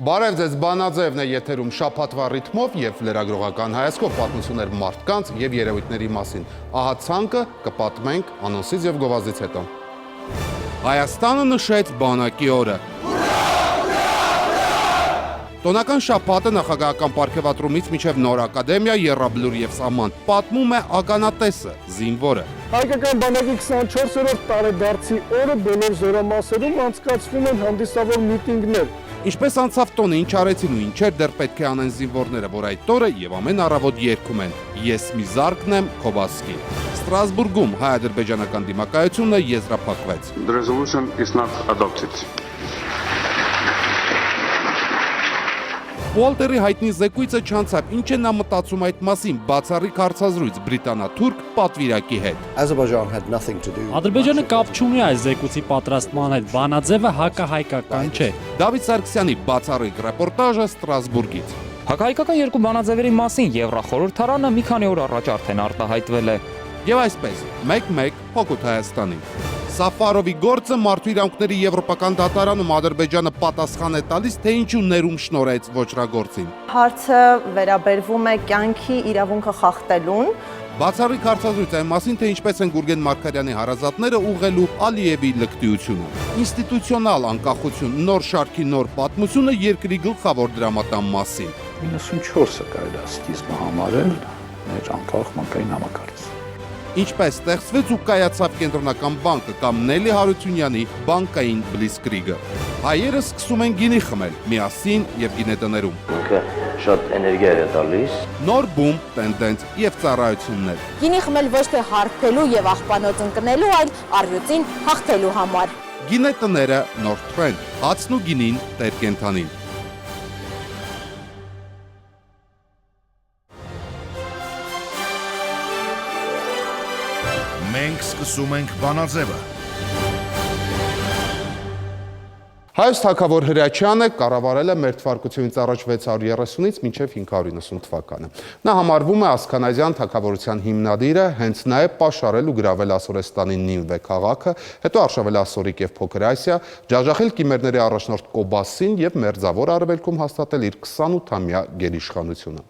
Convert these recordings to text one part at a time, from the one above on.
Բարև ձեզ, Բանաձևն է եթերում շաբաթվա ռիթմով եւ լրագրողական հայացքով պատմություններ մարդկանց եւ երևույթների մասին։ Ահա ցանկը կպատմենք անոնսից եւ գովազդից հետո։ Հայաստանը նշեց բանակի օրը։ Տոնական շաբաթը նախագահական պարգևատրումից մինչև նոր ակադեմիա, եռաբլուր եւ սահման պատմում է ականատեսը, զինվորը։ Հայկական բանակի 24-րդ տարեդարձի օրը բոլոր զորամասերում անցկացվում են հանդիսավոր միտինգներ։ Ինչպես անցավ տոնը, ինչ արեցին ու ինչեր դեռ պետք է անեն զինվորները, որ այդ օրը եւ ամեն առավոտ երգում են «Ես մի զարկն եմ, Քոբասկի»։ Ստրասբուրգում հայ-ադրբեջանական դիմակայությունը եզրափակվեց։ The resolution is not adopted. Ուոլտերի հայտնի զեկույցը չանցավ, ինչ է նա մտածում այդ մասին, բացառիկ հարցազրույց բրիտանա-թուրք պատվիրակի հետ։ Ադրբեջանը կապ չունի այս զեկույցի պատրաստման հետ, Բանաձևը հակահայկական չէ։ Դավիթ Սարգսյանի բացառիկ ռեպորտաժը Ստրասբուրգից։ Հակահայկական երկու բանաձևերի մասին Եվրախորհրդարանը մի քանի օր առաջ արդեն արտահայտվել է։ Եվ այսպես, 1-1 հօգուտ Հայաստանի։ Սաֆարովի գործը մարդու իրավունքների եվրոպական դատարանում Ադրբեջանը պատասխան է տալիս, թե ինչու ներում շնորհեց ոճրագործին։ Հարցը վերաբերվում է կյանքի իրավունքը խախտելուն։ Բացառիկ հարցազրույց այն մասին, թե ինչպես են Գուրգեն Մարգարյանի հարազատները ուղղելու Ալիևի լկտիությունը։ Ինստիտուցիոնալ անկախություն, նոր շարքի նոր պատմությունը երկրի գլխավոր դրամատան մասին։ 94-ը կարելի է սկիզբը համարել մեր անկախ մանկային համակարգից։ Ինչպես ստեղծվեց ու կայացավ կենտրոնական բանկը կամ Նելի Հարությունյանի բանկային բլիցկրիգը։ Հայերը սկսում են գինի խմել միասին եւ գինետներում։ Ինքը շատ էներգիա է տալիս։ Նոր բում, տենդենս եւ ծառայություններ։ Գինի խմել ոչ թե հարբելու եւ աղբանոց ընկնելու, այլ առյուծին հաղթելու համար։ Գինետները նոր տրենդ, հացն ու գինին տեր կենթանին։ Մենք սկսում ենք Բանաձևը։ Հայոց թագավոր Հրաչյանը կառավարել է մեր թվարկությունից առաջ 630-ից մինչև 590 թվականը։ Նա համարվում է Ասքանազյան թագավորության հիմնադիրը, հենց նա է պաշարել ու գրավել Ասորեստանի Նինվե քաղաքը, հետո արշավել Ասորիկ եւ Փոքր Ասիա, ջախջախել կիմերների առաջնորդ Կոբասին եւ Մերձավոր Արևելքում հաստատել իր 28-ամյա գերիշխանությունը։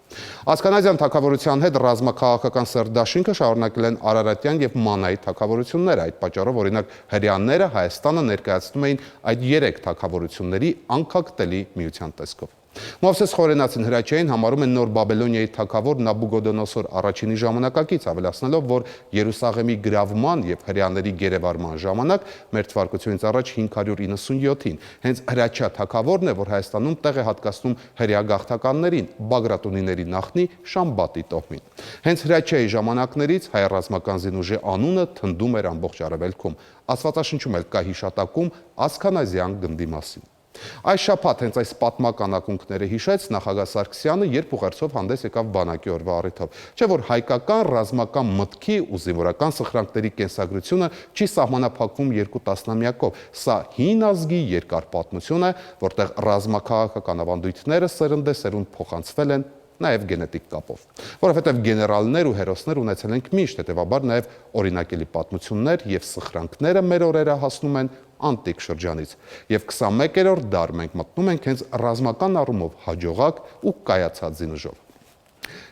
Ասքանազյան թագավորության հետ ռազմաքաղաքական սերդաշինքը շարունակել են Արարատյան եւ Մանայի թագավորությունները, այդ պատճառով օրինակ հրեաները Հայաստանը ներկայացնում էին այդ 3 թագավորությունների անկախտելի միության տեսքով։ Մովսես Խորենացին Հրաչյանին համարում են նոր Բաբելոնիայի թագավոր Նաբուգոդոնոսոր առաջինի ժամանակակից, ավելացնելով, որ Երուսաղեմի գրավման եւ հրեաների գերեվարման ժամանակ մեր թվարկությունից առաջ 597-ին հենց Հրաչյա թագավորն է, որ Հայաստանում տեղ է հատկացնում հրեա գաղթականներին, Բագրատունիների նախնի Շամբատի տոհմին։ Հենց Հրաչյայի ժամանակներից հայ ռազմական զինուժի անունը թնդում էր ամբողջ Արևելքում։ Աստվածաշնչում էլ կա հիշատակում Ասքանազյան գնդի մասին։ Այս շաբաթ հենց այս պատմական ակունքները հիշեց նախագահ Սարգսյանը, երբ ուղերձով հանդես եկավ բանակի օրվա առիթով։ Չէ՞ որ հայկական ռազմական մտքի ու զինվորական սխրանքների կենսագրությունը չի սահմանափակվում 2 տասնամյակով։ Սա հին ազգի երկար պատմություն է, որտեղ ռազմաքաղաքական ավանդույթները սերնդեսերունդ փոխանցվել են նաև գենետիկ կապով, որովհետև գեներալներ ու հերոսներ ունեցել ենք միշտ, հետևաբար նաև օրինակելի պատմություններ եւ սխրանքները մեր օրերը հասնում են անտիկ շրջանից։ Եվ 21-րդ դար մենք մտնում ենք հենց ռազմական առումով հաջողակ ու կայացած զինուժով։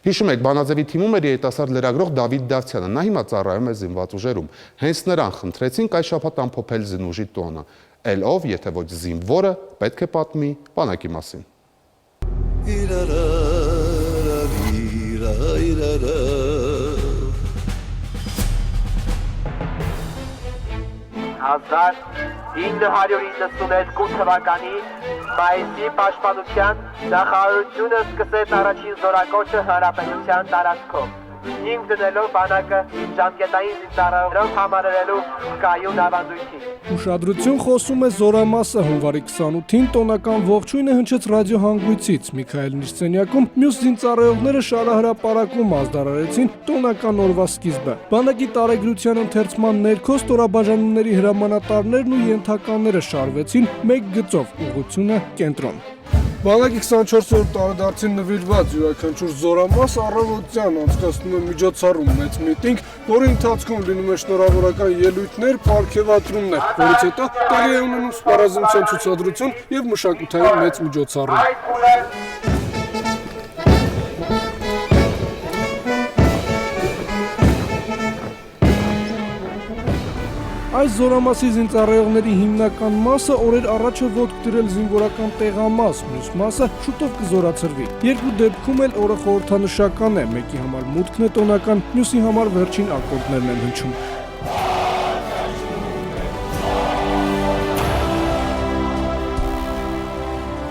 Հիշում եք, Բանաձևի թիմում էր երիտասարդ լրագրող Դավիթ Դավթյանը, նա հիմա ծառայում է զինված ուժերում։ Հենց նրան խնդրեցինք այս շաբաթ ամփոփել զինուժի տոնը։ Էլ ով, եթե ոչ զինվորը, պետք է պատմի բանակի մասին։ 1992 թվականի մայիսի պաշտպանության նախարարությունը սկսեց առաջին զորակոչը հանրապետության տարածքով։ Հիմք դնելով բանակը ժամկետային զինծառայողներով համարելու կայուն ավանդույթին։ Ուշադրություն խոսում է զորամասը հունվարի 28-ին տոնական ողջույնը հնչեց ռադիոհանգույցից։ Միքայել Նիրսենյակում մյուս զինծառայողները շարահրապարակում ազդարարեցին տոնական օրվա սկիզբը։ Բանակի տարեգրության ընթերցման ներքո ստորաբաժանումների հրամանատարներն ու ենթականները շարվեցին մեկ գծով ուղղությունը կենտրոն։ Բանակի 24-րդ տարեդարձին նվիրված յուրաքանչյուր զորամաս առավոտյան անցկացնում է միջոցառում մեծ միտինգ, որի ընթացքում լինում է շնորհավորական ելույթներ, պարգևատրումներ, որից հետո տեղի է ունենում սպառազինության ցուցադրություն եւ մշակութային մեծ միջոցառում։ Այս զորամասի զինծառայողների հիմնական մասը օրեր առաջ է ոտք դրել զինվորական տեղամաս, մյուս մասը շուտով կզորացրվի։ Երկու դեպքում էլ օրը խորհրդանշական է, մեկի համար մուտքն է տոնական, մյուսի համար վերջին ակորդներն են հնչում։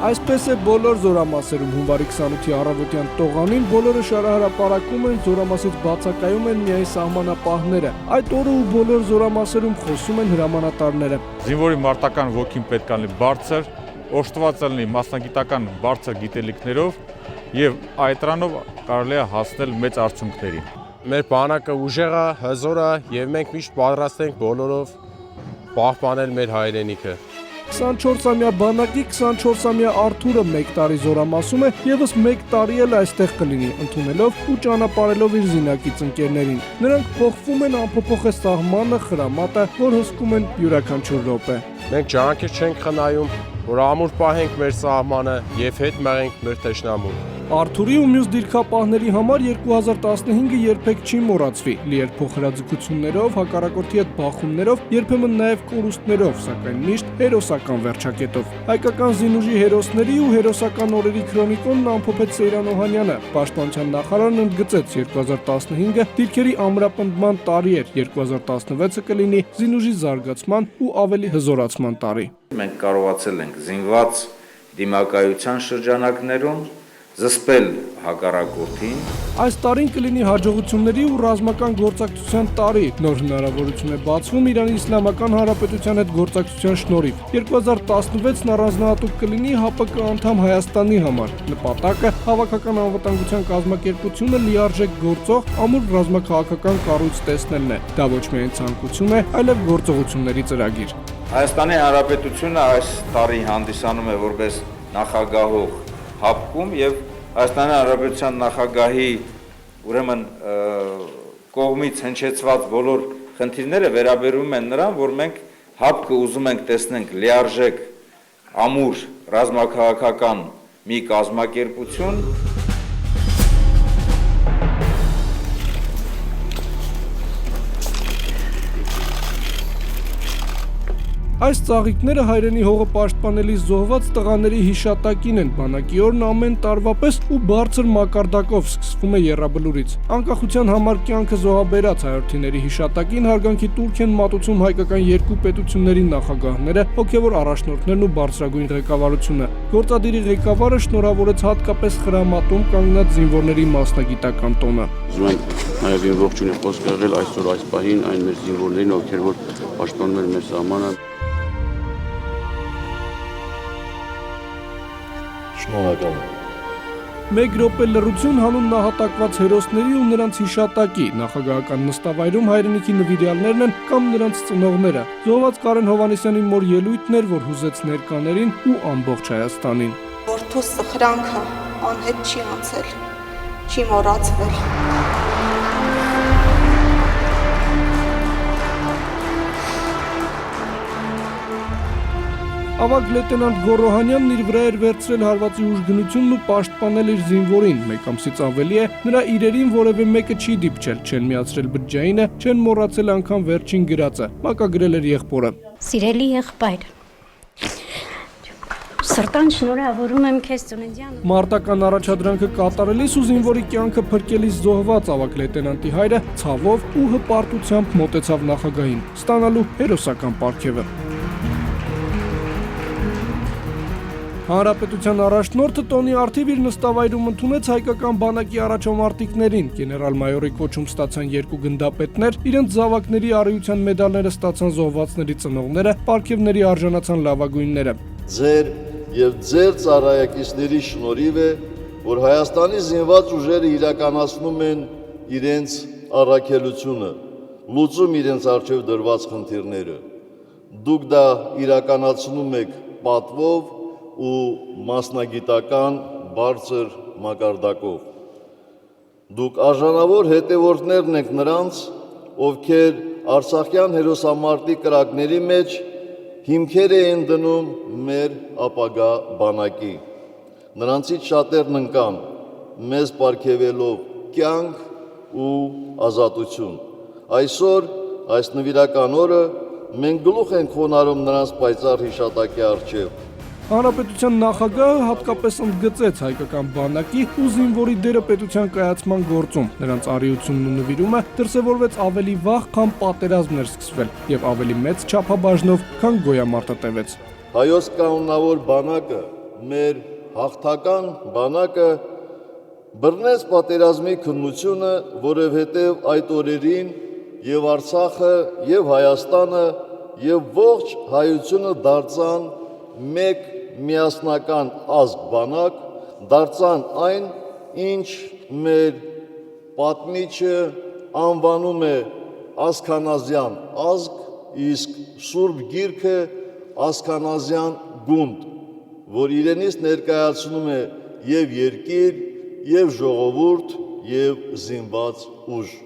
Այսպես է բոլոր զորամասերում հունվարի 28-ի առավոտյան տողանին բոլորը շարահրապարակում են, զորամասից բացակայում են միայն սահմանապահները։ Այդ օրը ու բոլոր զորամասերում խոսում են հրամանատարները։ Զինվորի մարտական ոգին պետք է լինի բարձր, օժտված լինի մասնագիտական բարձր գիտելիքներով եւ այդ դրանով կարելի է հասնել մեծ արդյունքների։ Մեր բանակը ուժեղ է, հզոր է եւ մենք միշտ պատրաստ ենք բոլորով պահպանել մեր հայրենիքը։ 24-ամյա բանակի 24-ամյա Արթուրը 1 տարի զորամասում է, եւս 1 տարի էլ այստեղ կլինի, ընդունելով ու ճանապարհելով իր զինակից ընկերներին։ Նրանք փոխվում են անփոփոխ է սահմանը, խրամատը, որ հսկում են յուրաքանչյուր րոպե։ Մենք ջանքեր չենք խնայում, որ ամուր պահենք մեր սահմանը եւ հետ մղենք մեր թշնամուն։ Արթուրի ու մյուս դիրքապահների համար 2015-ը երբեք չի մոռացվի, լի էր փոխհրաձգություններով, հակառակորդի հետ բախումներով, երբեմն նաև կորուստներով, սակայն միշտ հերոսական վերջակետով։ Հայկական զինուժի հերոսների ու հերոսական օրերի քրոնիկոնն ամփոփեց Սեյրան Օհանյանը։ Պաշտպանության նախարարն ընդգծեց 2015-ը դիրքերի ամրապնդման տարի էր, 2016-ը կլինի զինուժի զարգացման ու ավելի հզորացման տարի։ Մենք կարողացել ենք զինված դիմակայության շրջանակներում զսպել հակառակորդին։ Այս տարին կլինի հաջողությունների ու ռազմական գործակցության տարի։ Նոր հնարավորություն է բացվում Իրանի Իսլամական Հանրապետության հետ գործակցության շնորհիվ։ 2016-ն առանձնահատուկ կլինի ՀԱՊԿ անդամ Հայաստանի համար։ Նպատակը հավաքական անվտանգության կազմակերպությունը լիարժեք գործող ամուր ռազմաքաղաքական կառույց տեսնելն է։ Դա ոչ միայն ցանկություն է, այլև գործողությունների ծրագիր։ Հայաստանի Հանրապետությունը այս տարի հանդիսանում է որպես նախագահող հապկում եւ Հայաստանի Հանրապետության նախագահի ուրեմն կողմից հնչեցված բոլոր խնդիրները վերաբերում են նրան, որ մենք հապկը ուզում ենք տեսնենք լիարժեք ամուր ռազմաքաղաքական մի կազմակերպություն։ Այս ծաղիկները հայրենի հողը պաշտպանելի զոհված տղաների հիշատակին են, բանակի օրն ամեն տարվա պես ու բարձր մակարդակով սկսվում է եռաբլուրից։ Անկախության համար կյանքը զոհաբերած հայրենիների հիշատակին հարգանքի տուրք են մատուցում հայկական երկու պետությունների նախագահները, հոգևոր առաջնորդներն ու բարձրագույն ղեկավարությունը։ Գործադիրի ղեկավարը շնորհավորեց հատկապես խրամատում կանգնած զինվորների մասնագիտական տոնը։ Ուզում ենք նաև ողջունի խոսք եղել այսօր այս պահին այն մեր զինվորներին, ովքեր որ պաշտպանում են մեր սահմանը։ Մեկ րոպե լռություն հանուն նահատակված հերոսների ու նրանց հիշատակի, նախագահական նստավայրում հայրենիքի նվիրյալներն են կամ նրանց ծնողները։ Զոհված Կարեն Հովհաննիսյանի մոր ելույթն էր, որ հուզեց ներկաներին ու ամբողջ Հայաստանին։ Որդու սխրանքը անհետ չի անցել, չի մոռացվել։ Ավագ լեյտենանտ Գոռոհանյանն իր վրա էր վերցրել հարվածի ուժգնությունն ու պաշտպանել իր զինվորին։ Մեկ ամսից ավելի է նրա իրերին որևէ մեկը չի դիպչել, չեն միացրել բջջայինը, չեն մոռացել անգամ վերջին գրածը։ Մակագրել էր եղբորը։ Սիրելի եղբայր, սրտան շնորհավորում եմ քեզ ծննդյան։ Մարտական առաջադրանքը կատարելիս ու զինվորի կյանքը փրկելիս զոհված ավագ լեյտենանտի հայրը ցավով ու հպարտությամբ մոտեցավ նախագահին, ստանալու հերոսական պարգևը։ Հանրապետության առաջնորդը տոնի արդիվ իր նստավայրում ընդունեց հայկական բանակի առաջամարտիկներին, գեներալ-մայորի կոչում ստացան 2 գնդապետներ, իրենց զավակների առիության մեդալները ստացան զոհվածների ծնողները, պարգևների արժանացան լավագույնները։ Ձեր եւ ձեր ծառայակիցների շնորհիվ է, որ Հայաստանի զինված ուժերը իրականացնում են իրենց առաքելությունը, լուծում իրենց առջև դրված խնդիրները։ Դուք դա իրականացնում եք պատվով ու մասնագիտական բարձր մակարդակով։ Դուք արժանավոր հետևորդներն եք նրանց, ովքեր Արցախյան հերոսամարտի կրակների մեջ հիմքեր էին դնում մեր ապագա բանակի։ Նրանցից շատերն ընկան, մեզ պարգևելով կյանք ու ազատություն։ Այսօր, այս նվիրական օրը, մենք գլուխ ենք խոնարհում նրանց պայծառ հիշատակի առջև։ Հանրապետության նախագահը հատկապես ընդգծեց հայկական բանակի ու զինվորի դերը պետության կայացման գործում։ Նրանց արիությունն ու նվիրումը դրսևորվեց ավելի վաղ, քան պատերազմն էր սկսվել, եւ ավելի մեծ չափաբաժնով, քան գոյամարտը տևեց։ Հայոց կանոնավոր բանակը, մեր հաղթական բանակը բռնեց պատերազմի քննությունը, որովհետև այդ օրերին եւ Արցախը, եւ Հայաստանը, եւ ողջ հայությունը դարձան մեկ միասնական ազգ բանակ, դարձան այն, ինչ մեր պատմիչը անվանում է ասքանազյան ազգ, իսկ Սուրբ Գիրքը ասքանազյան գունդ, որ իրենից ներկայացնում է եւ երկիր, եւ ժողովուրդ, եւ զինված ուժ։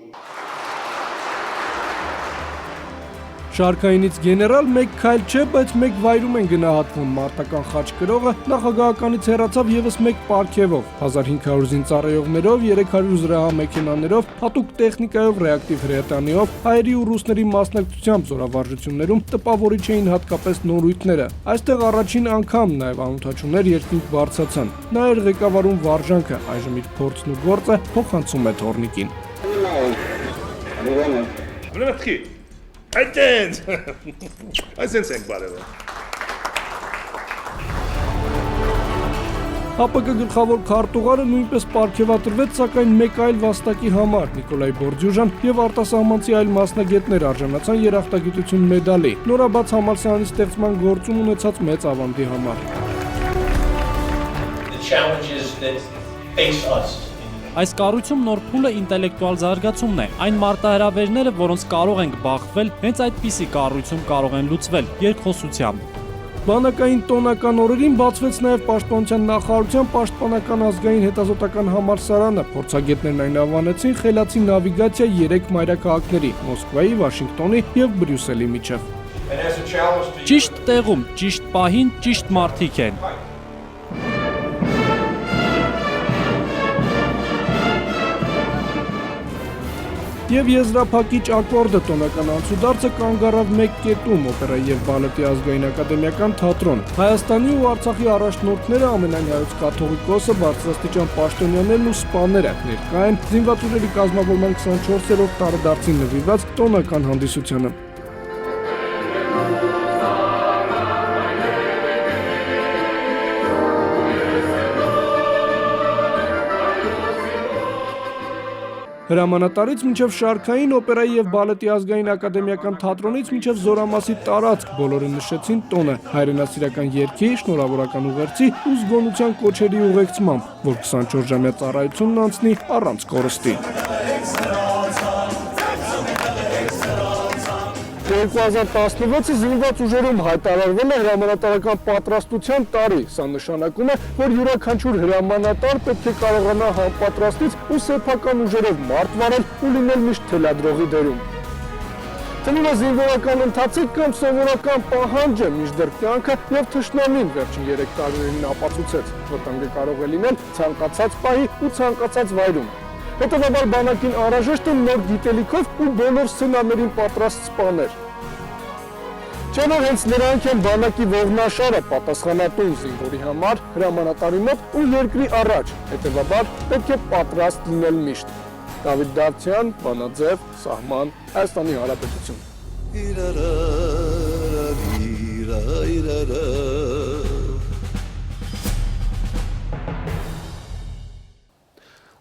Շարքայինից գեներալ մեկ քայլ չէ, բայց մեկ վայրում են գնահատվում մարտական խաչ կրողը նախագահականից հեռացավ եւս մեկ պարգևով 1500 զինծառայողներով, 300 զրահամեքենաներով, հատուկ տեխնիկայով, ռեակտիվ հրետանիով, հայերի ու ռուսների մասնակցությամբ զորավարժություններում տպավորիչ էին հատկապես նորույթները։ Այստեղ առաջին անգամ նաեւ անօթաչուներ երկինք բարձրացան։ Նա էր ղեկավարում վարժանքը, այժմ իր փորձն ու գործը փոխանցում է թորնիկին։ Այդտենց, այսենց ենք բարևը։ ՀԱՊԿ գլխավոր քարտուղարը նույնպես պարգևատրվեց, սակայն մեկ այլ վաստակի համար Նիկոլայ Բորդյուժան եւ արտասահմանցի այլ մասնագետներ արժանացան երախտագիտություն մեդալի, նորաբաց համալսարանի ստեղծման գործում ունեցած մեծ ավանդի համար։ Այս կառույցում նոր փուլը ինտելեկտուալ զարգացումն է, այն մարտահրավերները, որոնց կարող ենք բախվել, հենց այդպիսի կառույցում կարող են լուծվել երկխոսությամբ։ Բանակային տոնական օրերին բացվեց նաև Պաշտպանության նախարարության Պաշտպանական ազգային հետազոտական համալսարանը։ Փորձագետներն այն անվանեցին խելացի նավիգացիա 3 մայրաքաղաքների՝ Մոսկվայի, Վաշինգտոնի եւ Բրյուսելի միջև։ Ճիշտ տեղում, ճիշտ պահին, ճիշտ մարդիկ են։ Եվ եզրափակիչ ակորդը տոնական անցուդարձը կանգ առավ մեկ կետում օպերայի եւ բալետի ազգային ակադեմիական թատրոն։ Հայաստանի ու Արցախի առաջնորդները, ամենայն հայոց կաթողիկոսը, բարձրաստիճան պաշտոնյաներն ու սպաները ներկա են զինված ուժերի կազմավորման 24-րդ տարեդարձին նվիրված տոնական հանդիսությանը։ Հրամանատարից մինչև շարքային օպերայի եւ բալետի ազգային ակադեմիական թատրոնից մինչև զորամասի տարածք բոլորը նշեցին տոնը հայրենասիրական երգի, շնորհավորական ուղերձի ու զգոնության կոչերի ուղեկցմամբ, որ 24-ժամյա ծառայությունն անցնի առանց կորստի։ 2016-ը զինված ուժերում հայտարարվել է հրամանատարական պատրաստության տարի։ Սա նշանակում է, որ յուրաքանչյուր հրամանատար պետք է կարողանա համապատրաստից ու սեփական ուժերով մարտ վարել ու լինել միշտ թելադրողի դերում։ Թվում է զինվորական ընթացիկ կամ սովորական պահանջը մինչդեռ կյանքը եւ թշնամին վերջին 3 տարիներին ապացուցեց, վտանգը կարող է լինել ցանկացած պահի ու ցանկացած վայրում։ Հետևաբար բանակին անհրաժեշտ են նոր գիտելիքով ու բոլոր սցենարներին պատրաստ սպաներ։ Չէ՞ որ հենց նրանք են բանակի ողնաշարը պատասխանատու զինվորի համար հրամանատարի մոտ ու երկրի առաջ, հետևաբար պետք է պատրաստ լինել միշտ։ Դավիթ Դավթյան, Վանաձև, Սահման, Հայաստանի Հանրապետություն։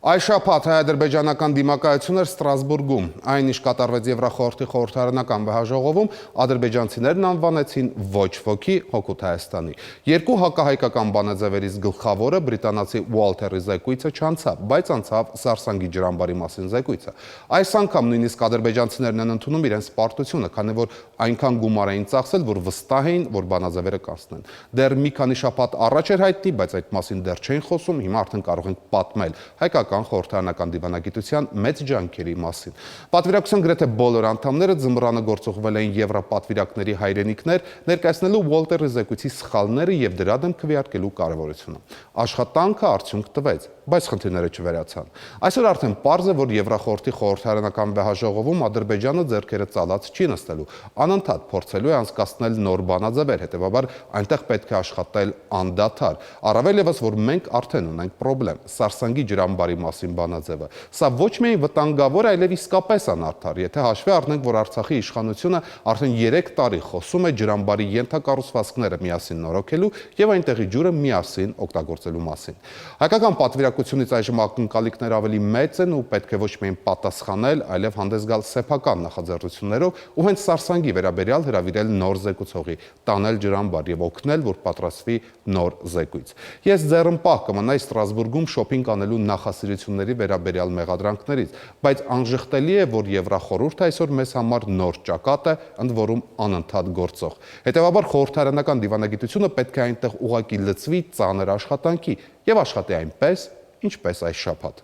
Այս շաբաթ հայ-ադրբեջանական դիմակայություն էր Ստրասբուրգում։ Այն ինչ կատարվեց Եվրախորհրդի խորհրդարանական վեհաժողովում, ադրբեջանցիներն անվանեցին ոչ ոքի հօգուտ Հայաստանի։ Երկու հակահայկական բանաձևերից գլխավորը բրիտանացի Ուոլթերի զեկույցը չանցավ, բայց անցավ Սարսանգի ջրամբարի մասին զեկույցը։ Այս անգամ նույնիսկ ադրբեջանցիներն են ընդունում իրենց պարտությունը, քանի որ այնքան գումար էին ծախսել, որ վստահ էին, որ բանաձևերը կանցնեն։ Դեռ մի քանի շաբաթ առաջ էր հայտնի, բայց այդ մասին դեռ չէին խոսում, հիմա արդեն կարող ենք պատմել հայկական խորհրդարանական դիվանագիտության մեծ ջանքերի մասին։ Պատվիրակության գրեթե բոլոր անդամները ձմռանը գործուղվել էին եվրոպատվիրակների հայրենիքներ, ներկայացնելու Ուոլտերի զեկույցի սխալները եւ դրա դեմ քվեարկելու կարևորությունը։ Աշխատանքը արդյունք տվեց, բայց խնդիրները չվերացան։ Այսօր արդեն պարզ է, որ Եվրախորհրդի խորհրդարանական վեհաժողովում Ադրբեջանը ձեռքերը ծալած չի նստելու, անընդհատ փորձելու է անցկացնել նոր բանաձևեր, հետեւաբար այնտեղ պետք է աշխատել անդադար։ Առավել եւս, որ մենք արդեն ունենք խնդրեմ՝ Սարսանգի ջրամբարի մասին բանաձևը։ Սա ոչ միայն վտանգավոր, այլև իսկապես անարդար, եթե հաշվի առնենք, որ Արցախի իշխանությունը արդեն 3 տարի խոսում է ջրամբարի ենթակառուցվածքները միասին նորոգելու եւ այնտեղի ջուրը միասին օգտագործելու մասին։ Հայկական պատվիրակությունից այժմ ակնկալիքները ավելի մեծ են ու պետք է ոչ միայն պատասխանել, այլև հանդես գալ սեփական նախաձեռնություններով ու հենց Սարսանգի վերաբերյալ հրավիրել նոր զեկուցողի, տանել ջրամբար եւ օգնել, որ պատրաստվի նոր զեկույց։ Ես ձեռնպահ կմնայի Ստրասբուրգում շոփինգ անելու նախասիրությունների վերաբերյալ մեղադրանքներից, բայց անժխտելի է, որ Եվրախորհուրդը այսօր մեզ համար նոր ճակատ է, ընդ որում անընդհատ գործող։ Հետևաբար խորհրդարանական դիվանագիտությունը պետք է այնտեղ ուղղակի լցվի ծանր աշխատանքի եւ աշխատի այնպես, ինչպես այս շաբաթ։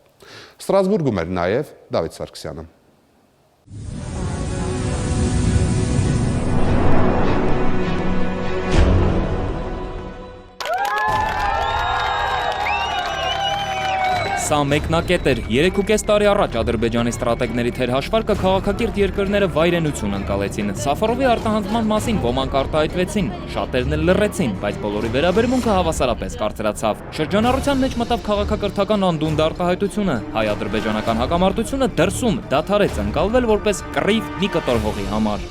Ստրասբուրգում էր նաեւ Դավիթ Սարգսյանը։ Սա մեկնակետ էր 3.5 տարի առաջ Ադրբեջանի ստրատեգների թեր հաշվարկը քաղաքակիրթ երկրները վայրենություն ընկալեցին։ Սաֆարովի արտահանձնման մասին ոմանք արտահայտվեցին, շատերն էլ լռեցին, բայց բոլորի վերաբերմունքը հավասարապես կարծրացավ։ Շրջանառության մեջ մտավ քաղաքակրթական անդունդը արտահայտությունը։ Հայ-ադրբեջանական հակամարտությունը դրսում դադարեց ընկալվել որպես կռիվ մի կտոր հողի համար։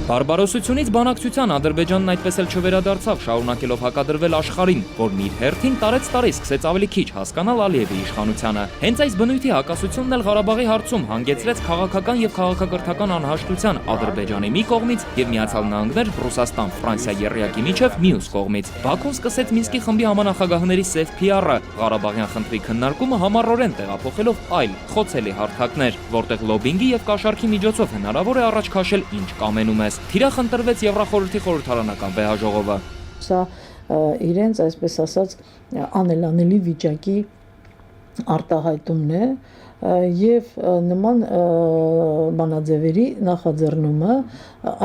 Բարբարոսությունից բանակցության Ադրբեջանն այդպես էլ չվերադարձավ, շարունակելով հակադրվել աշխարհին, որն իր հերթին տարեց-տարի սկսեց ավելի քիչ հասկանալ Ալիևի իշխանությանը։ Հենց այս բնույթի հակասությունն էլ Ղարաբաղի հարցում հանգեցրեց քաղաքական եւ քաղաքակրթական անհաշտության Ադրբեջանի մի կողմից եւ Միացյալ Նահանգներ, Ռուսաստան, Ֆրանսիա եռյակի միջև մյուս կողմից։ Բաքուն սկսեց Մինսկի խմբի համանախագահների սև PR-ը, Ղարաբաղյան խնդրի քննարկումը համառորեն տեղափոխելով այլ խոցելի հարթակներ, որտեղ լոբինգի եւ կաշառքի միջոցով հնարավոր է առաջ քաշել ինչ կամենում ես։ Թիրախ ընտրվեց Եվրախորհրդի խորհրդարանական վեհաժողովը։ Սա իրենց, այսպես ասած, անելանելի վիճակի արտահայտումն է եւ նման բանաձևերի նախաձեռնումը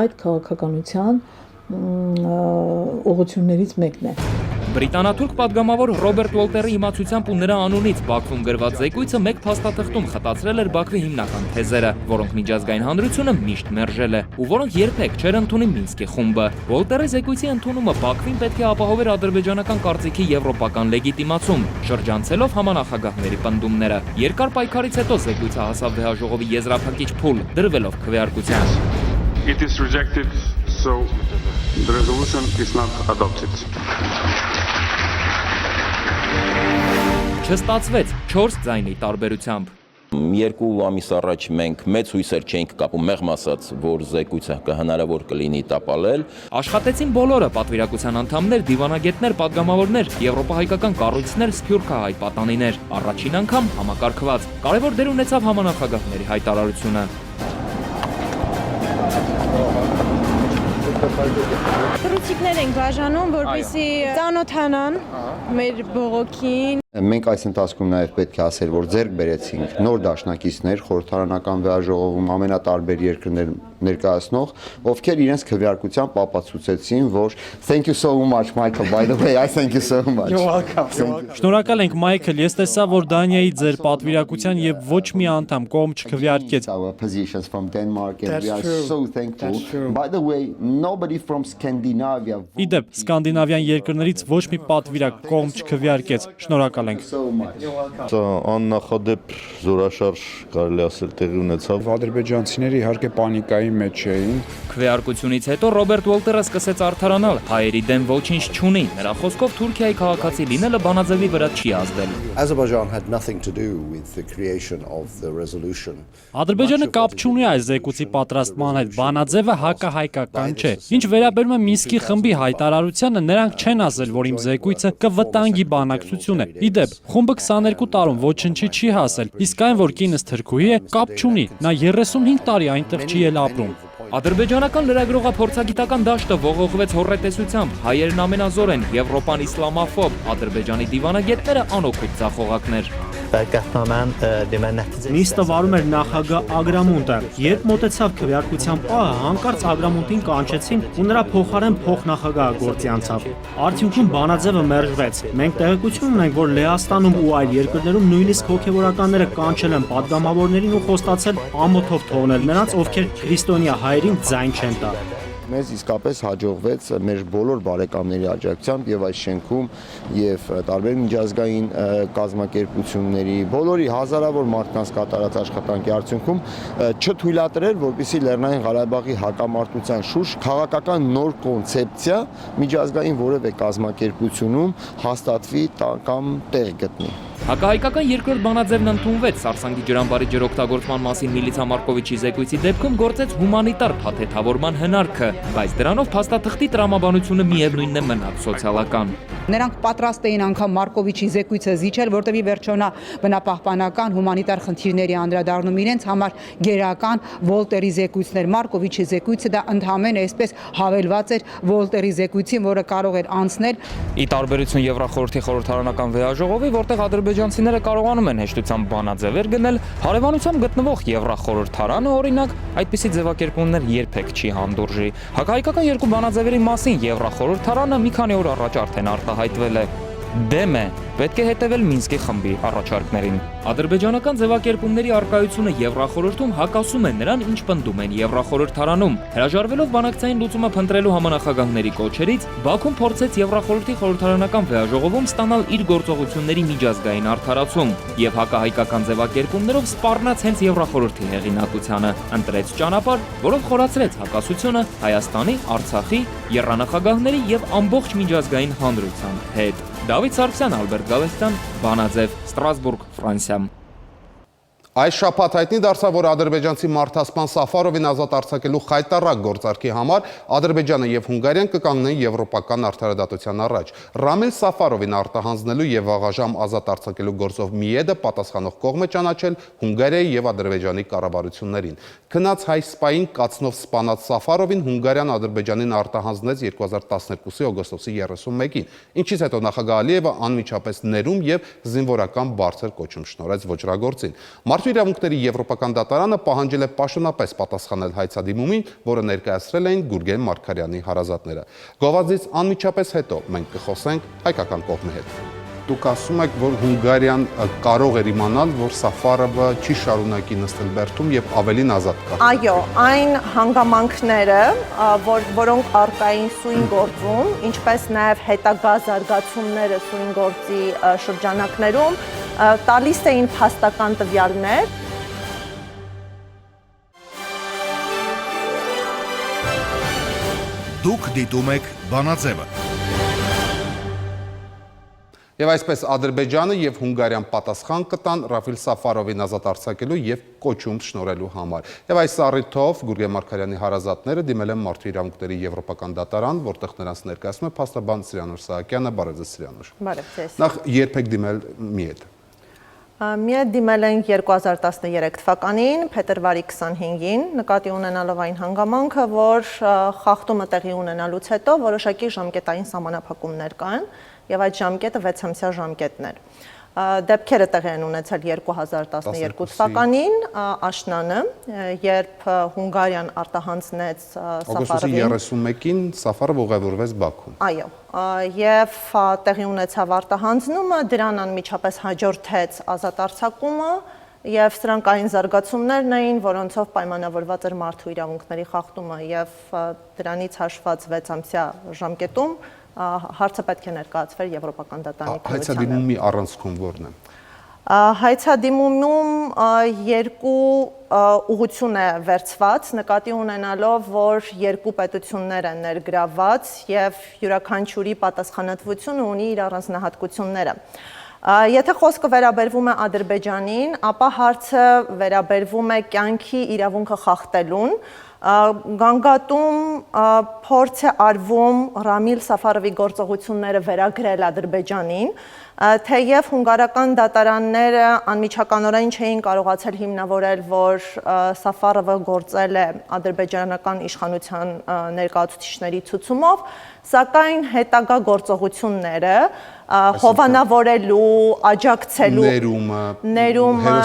այդ քաղաքականության ուղղություններից մեկն է։ Բրիտանաթուրք պատգամավոր Ռոբերտ Ուոլտերի իմացությամբ ու նրա անունից Բաքվում գրված զեկույցը մեկ փաստաթղթում խտացրել էր Բաքվի հիմնական թեզերը, որոնք միջազգային հանրությունը միշտ մերժել է, ու որոնք երբեք չէր ընդունի Մինսկի խումբը։ Ուոլտերի զեկույցի ընդունումը Բաքվին պետք է ապահովեր ադրբեջանական կարծիքի եվրոպական լեգիտիմացում, շրջանցելով համանախագահների պնդումները։ Երկար պայքարից հետո զեկույցը հասավ վեհաժողովի եզրափակիչ փուլ, դրվելով քվեարկության։ It is rejected, so the resolution is not adopted. Չստացվեց 4 ձայնի տարբերությամբ։ Երկու ամիս առաջ մենք մեծ հույսեր չէինք կապում, մեղմ ասած, որ զեկույցը հնարավոր կլինի տապալել։ Աշխատեցին բոլորը՝ պատվիրակության անդամներ, դիվանագետներ, պատգամավորներ, եվրոպահայկական կառույցներ, սփյուռքահայ պատանիներ։ Առաջին անգամ համակարգված։ Կարևոր դեր ունեցավ համանախագահների հայտարարությունը։ Թռուցիկներ ենք բաժանում, որպեսզի ծանոթանան մեր բողոքին։ Մենք այս ընթացքում նաև պետք է ասել, որ ձեռք բերեցինք նոր դաշնակիցներ խորհրդարանական վեհաժողովում ամենատարբեր երկրներ ներկայացնող, ովքեր իրենց քվեարկությամբ ապացուցեցին, որ thank you so much Michael, by the way, I thank you so much. You're welcome. Շնորհակալ ենք Մայքլ, ես տեսա, որ Դանիայի ձեր պատվիրակության եւ ոչ մի անդամ կողմ չքվեարկեց։ Our positions from Denmark and we are so thankful. By the way, nobody from Scandinavia. Իդեպ, սկանդինավյան երկրներից ոչ մի պատվիրակ կողմ չքվեարկեց։ Շնորհակալ շնորհակալ ենք։ Աննախադեպ զորաշարժ կարելի ասել տեղի ունեցավ։ Ադրբեջանցիները իհարկե պանիկայի մեջ էին։ Քվեարկությունից հետո Ռոբերտ Ուոլտերը սկսեց արդարանալ, հայերի դեմ ոչինչ չունի։ Նրա խոսքով Թուրքիայի քաղաքացի լինելը Բանաձևի վրա չի ազդել։ Ադրբեջանը կապ չունի այս զեկույցի պատրաստման հետ, Բանաձևը հակահայկական չէ։ Ինչ վերաբերում է Մինսկի խմբի հայտարարությանը, նրանք չեն ասել, որ իմ զեկույցը կվտանգի բանակցությունը։ Իդեպ, խումբը 22 տարում ոչնչի չի հասել, իսկ այն, որ կինս թրքուհի է, կապ չունի։ Նա 35 տարի այնտեղ չի էլ ապրում։ Ադրբեջանական լրագրողափորձագիտական դաշտը ողողվեց հոռետեսությամբ, հայերն ամենազոր են, Եվրոպան իսլամաֆոբ, Ադրբեջանի դիվանագետները անօգուտ ձախողակներ։ Նիստը վարում էր նախագահ Ագրամունտը, երբ մոտեցավ քվեարկության պահը, հանկարծ Ագրամունտին կանչեցին ու նրա փոխարեն փոխնախագահը գործի անցավ։ Արդյունքում Բանաձևը մերժվեց։ Մենք տեղեկություն ունենք, որ Լեհաստանում ու այլ երկրներում նույնիսկ հոգևորականները կանչել են падգամավորներին ու խոստացել ամոթով թողնել նրանց, ովքեր քրիստոնյա հայերին ձայն չեն տա։ Մեզ իսկապես հաջողվեց մեր բոլոր բարեկամների աջակցությամբ եւ այս շենքում եւ տարբեր միջազգային կազմակերպությունների բոլորի հազարավոր մարդկանց կատարած աշխատանքի արդյունքում չթույլատրել, որպեսզի Լեռնային Ղարաբաղի հակամարտության շուրջ քաղաքական նոր կոնցեպցիա միջազգային որևէ կազմակերպությունում հաստատվի կամ տեղ գտնի։ Հակահայկական երկրորդ Բանաձևն ընդունվեց Սարսանգի ջրամբարի ջրօգտագործման մասին Միլիցա Մարկովիչի զեկույցի դեպքում գործեց հումանիտար փաթեթավորման հնարքը, բայց դրանով փաստաթղթի տրամաբանությունը միևնույնն է մնաց սոցիալական։ Նրանք պատրաստ էին անգամ Մարկովիչի զեկույցը զիջել, որտեղ ի վերջո նա բնապահպանական հումանիտար խնդիրների անդրադառնում իրենց համար գերական Վոլտերի զեկույցներ։ Մարկովիչի զեկույցը դա ընդհանրապես այսպես հավելված էր Վոլտերի զեկույցին, որը կարող էր անցնել։ Ի տարբերություն Եվրախորհրդի խորհրդարանական վեհաժողովի, որտեղ ադրբեջանցիները կարողանում են հեշտությամբ բանաձևեր գնել, հարևանությամբ գտնվող Եվրախորհրդարանը, օրինակ, այդպիսի ձևակերպումներ երբեք չի հանդուրժի։ Հակահայկական երկու բանաձևերի մասին Եվրախորհրդարանը մի քանի օր առաջ արդեն արտահայտվել է։ Դեմ է, պետք է հետևել Մինսկի խմբի առաջարկներին։ Ադրբեջանական ձևակերպումների արկայությունը Եվրախորհրդում հակասում է նրան, ինչ պնդում են Եվրախորհրդարանում։ Հրաժարվելով բանակցային լուծումը փնտրելու համանախագահների կոչերից, Բաքուն փորձեց Եվրախորհրդի խորհրդարանական վեհաժողովում ստանալ իր գործողությունների միջազգային արդարացում եւ հակահայկական ձևակերպումներով սպառնաց հենց Եվրախորհրդի հեղինակությանը, ընտրեց ճանապարհ, որով խորացրեց հակասությունը Հայաստանի, Արցախի, եռանախագահների եւ ամբողջ միջազգային հանրության հետ։ Դավիթ Սարգսյան, Ալբերտ Գալստյան, Բանաձև, Ստրասբուրգ, Ֆրանսիա։ Այս շաբաթ հայտնի դարձավ, որ ադրբեջանցի մարդասպան Սաֆարովին ազատ արձակելու խայտառակ գործարքի համար Ադրբեջանը եւ Հունգարիան կկանգնեն եվրոպական արդարադատության առաջ։ Ռամիլ Սաֆարովին արտահանձնելու եւ վաղաժամ ազատ արձակելու գործով Միեդը պատասխանող կողմ է ճանաչել Հունգարիայի եւ Ադրբեջանի կառավարություններին։ Քնած հայ սպային կացնով սպանած Սաֆարովին Հունգարիան Ադրբեջանին արտահանձնեց 2012-ի օգոստոսի 31-ին, ինչից հետո նախագահ Ալիևը անմիջապես ներում եւ զինվորական բարձր կոչում շնորհեց ոճրագործին։ Մարդու իրավունքների Եվրոպական դատարանը պահանջել է պաշտոնապես պատասխանել հայցադիմումին, որը ներկայացրել էին Գուրգեն Մարգարյանի հարազատները։ Գովազդից անմիջապես հետո մենք կխոսենք հայկական կողմի հետ։ Դուք ասում եք, որ Հունգարիան կարող էր իմանալ, որ Սաֆարովը չի շարունակի նստել բերդում եւ ավելին ազատ կա։ Այո, այն հանգամանքները, որոնք արկային սույն գործում, ինչպես նաեւ հետագա զարգացումները սույն գործի շրջանակներում տալիս էին փաստական տվյալներ։ Դուք դիտում եք Բանաձևը։ Եվ այսպես Ադրբեջանը եւ Հունգարիան պատասխան կտան Ռաֆիլ Սաֆարովին ազատ արձակելու եւ կոչում շնորհելու համար։ Եվ այս առիթով Գուրգեն Մարգարյանի հարազատները դիմել են Մարդու իրավունքների Եվրոպական դատարան, որտեղ նրանց ներկայացնում է փաստաբան Սիրանուշ Սահակյանը։ Բարև ձեզ, Սիրանուշ։ Բարև ձեզ։ Նախ երբ եք դիմել Միեդ։ Միեդ դիմել ենք 2013 թվականին, փետրվարի 25-ին, նկատի ունենալով այն հանգամանքը, որ խախտումը տեղի ունենալուց հետո որոշակի ժամկետային սահմանափակումներ կան եւ այդ ժամկետը 6-ամսյա ժամկետն էր։ Դեպքերը տեղի են ունեցել 2012 թվականին աշնանը, երբ Հունգարիան արտահանձնեց Սաֆարովին։ Օգոստոսի 31-ին Սաֆարովը ուղևորվեց Բաքու։ Այո, եւ տեղի ունեցավ արտահանձնումը, դրան անմիջապես հաջորդեց ազատ արձակումը եւ սրանք այն զարգացումներն էին, որոնցով պայմանավորված էր մարդու իրավունքների խախտումը եւ դրանից հաշված 6-ամսյա ժամկետում հարցը պետք է ներկայացվեր Եվրոպական դատարանի քննությանը։ Հայցադիմումի առանցքում ո՞րն է։ Հայցադիմումում երկու ուղղություն է վերցված, նկատի ունենալով, որ երկու պետություններ են ներգրավված եւ յուրաքանչյուրի պատասխանատվությունը ունի իր առանձնահատկությունները։ Եթե խոսքը վերաբերվում է Ադրբեջանին, ապա հարցը վերաբերվում է կյանքի իրավունքը խախտելուն, գանգատում փորձ է արվում Ռամիլ Սաֆարովի գործողությունները վերագրել Ադրբեջանին, թեև հունգարական դատարանները անմիջականորեն չէին կարողացել հիմնավորել, որ Սաֆարովը գործել է ադրբեջանական իշխանության ներկայացուցիչների ցուցումով, սակայն հետագա գործողությունները հովանավորելու, աջակցելու, ներումը,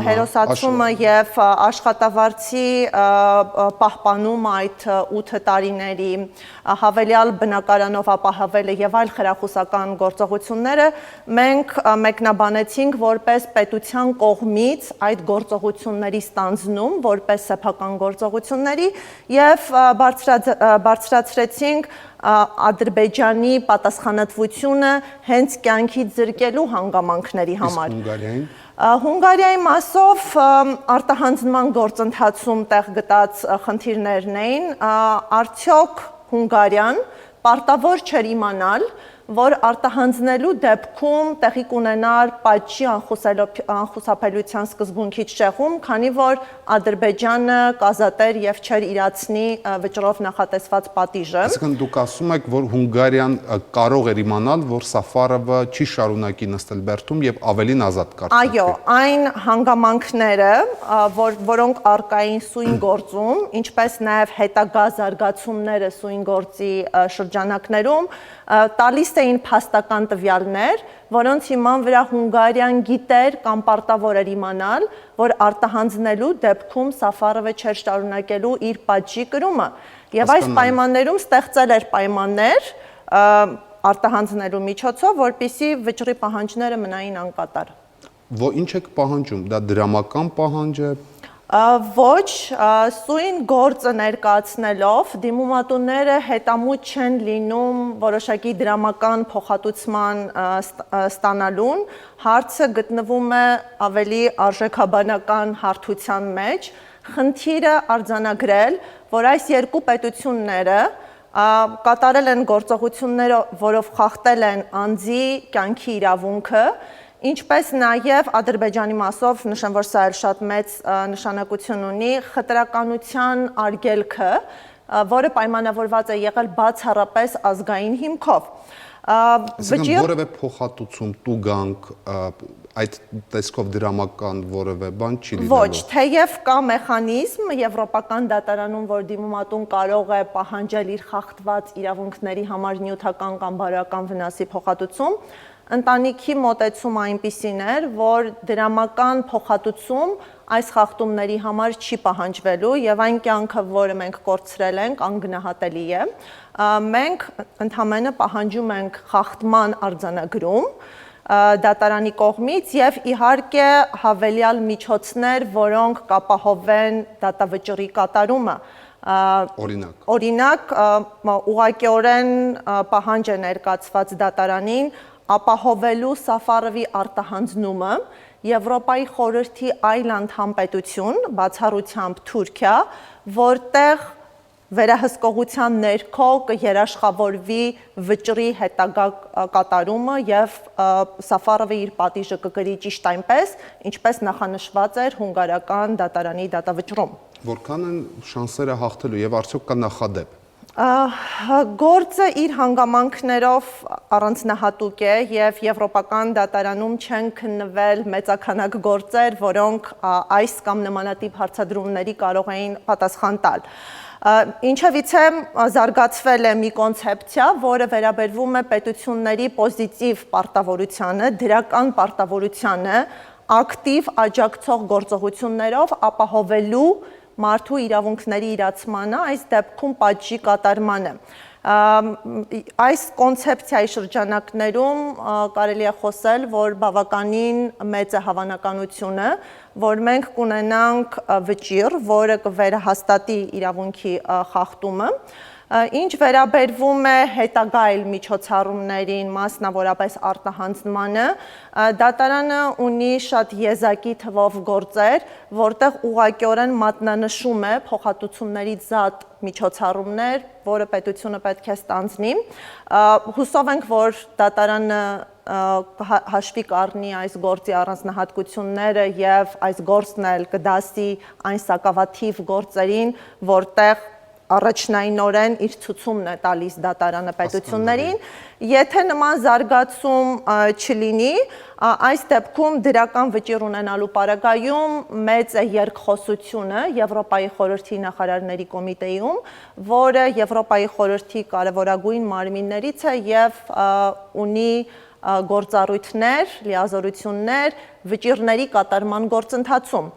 հերոսացումը եւ աշխատավարձի պահպանումը այդ 8 տարիների, հավելյալ բնակարանով ապահովելը եւ այլ խրախուսական գործողությունները մենք մեկնաբանեցինք որպես պետության կողմից այդ գործողությունների ստանձնում, որպես սեփական գործողությունների եւ բարձրացրեցինք Ադրբեջանի պատասխանատվությունը հենց կյանքից զրկելու հանգամանքների համար։ Հունգարիայի մասով արտահանձնման գործընթացում տեղ գտած խնդիրներն էին, արդյոք Հունգարիան պարտավոր չէր իմանալ, որ արտահանձնելու դեպքում տեղի կունենար պատժի անխուսափելիության սկզբունքից շեղում, քանի որ Ադրբեջանը կազատեր եւ չէր իրացնի վճռով նախատեսված պատիժը։ Այսինքն դուք ասում եք, որ Հունգարիան կարող էր իմանալ, որ Սաֆարովը չի շարունակի նստել բերդում եւ ավելին ազատ կարգել։ Այո, այն հանգամանքները, որոնք արկային սույն գործում, ինչպես նաեւ հետագա զարգացումները սույն գործի շրջանակներում տալիս էին փաստական տվյալներ, որոնց հիման վրա Հունգարիան գիտեր կամ պարտավոր էր իմանալ, որ արտահանձնելու դեպքում Սաֆարովը չէր շարունակելու իր պատժի կրումը։ Եվ այս պայմաններում ստեղծել էր պայմաններ արտահանձնելու միջոցով, որպեսզի վճռի պահանջները մնային անկատար։ Ինչ եք պահանջում, դա դրամական պահանջ է։ Ոչ, սույն գործը ներկայացնելով դիմումատուները հետամուտ չեն լինում որոշակի դրամական փոխհատուցման ստանալուն, հարցը գտնվում է ավելի արժեքաբանական հարթության մեջ, խնդիրը արձանագրել, որ այս երկու պետությունները կատարել են գործողությունները, որով խախտել են անձի կյանքի իրավունքը, ինչպես նաև Ադրբեջանի մասով նշեմ, որ սա էլ շատ մեծ նշանակություն ունի, խտրականության արգելքը, որը պայմանավորված է եղել բացառապես ազգային հիմքով։ Որևէ փոխհատուցում, տուգանք, այդ տեսքով դրամական որևէ բան չի լինելու։ Ոչ, թեև կա մեխանիզմ Եվրոպական դատարանում, որ դիմումատուն կարող է պահանջել իր խախտված իրավունքների համար նյութական կամ բարոյական վնասի փոխհատուցում, ընտանիքի մոտեցումը այնպիսին էր, որ դրամական փոխհատուցում այս խախտումների համար չի պահանջվելու եւ այն կյանքը, որը մենք կորցրել ենք, անգնահատելի է։ Մենք ընդհանրապես պահանջում ենք խախտման արձանագրում դատարանի կողմից եւ իհարկե հավելյալ միջոցներ, որոնք կապահովեն դատավճռի կատարումը։ Օրինակ, ուղղակիորեն պահանջ է ներկայացված դատարանին ապահովելու Սաֆարովի արտահանձնումը Եվրոպայի խորհրդի այլ անդամ պետություն, բացառությամբ Թուրքիա, որտեղ վերահսկողության ներքո կերաշխավորվի վճռի հետագա կատարումը եւ Սաֆարովը իր պատիժը կգրի ճիշտ այնպես, ինչպես նախանշված էր հունգարական դատարանի դատավճռում։ Որքան են շանսերը հաղթելու եւ արդյոք կա նախադեպ։ Գործը իր հանգամանքներով առանձնահատուկ է եւ Եվրոպական դատարանում չեն քննվել մեծաքանակ գործեր, որոնք այս կամ նմանատիպ հարցադրումների կարող էին պատասխան տալ։ Ինչևիցե զարգացվել է մի կոնցեպցիա, որը վերաբերվում է պետությունների պոզիտիվ պարտավորությանը, դրական պարտավորությանը, ակտիվ աջակցող գործողություններով ապահովելու մարդու իրավունքների իրացմանը, այս դեպքում պատժի կատարմանը։ Այս կոնցեպցիայի շրջանակներում կարելի է խոսել, որ բավականին մեծ է հավանականությունը, որ մենք կունենանք վճիռ, որը կվերահաստատի իրավունքի խախտումը, Ինչ վերաբերվում է հետագա այլ միջոցառումներին, մասնավորապես արտահանձնմանը, դատարանը ունի շատ եզակի թվով գործեր, որտեղ ուղղակիորեն մատնանշում է փոխհատուցումների զատ միջոցառումներ, որը պետությունը պետք է ստանձնի։ Հուսով ենք, որ դատարանը հաշվի կառնի այս գործի առանձնահատկությունները եւ այս գործն էլ կդասի այն սակավաթիվ գործերին, որտեղ առաջնայինորեն իր ցուցումն է տալիս դատարանը պետություններին, եթե նման զարգացում չլինի, այս դեպքում դրական վճիռ ունենալու պարագայում մեծ է երկխոսությունը Եվրոպայի խորհրդի նախարարների կոմիտեում, որը Եվրոպայի խորհրդի կարևորագույն մարմիններից է եւ ունի գործառույթներ, լիազորություններ վճիռների կատարման գործընթացում։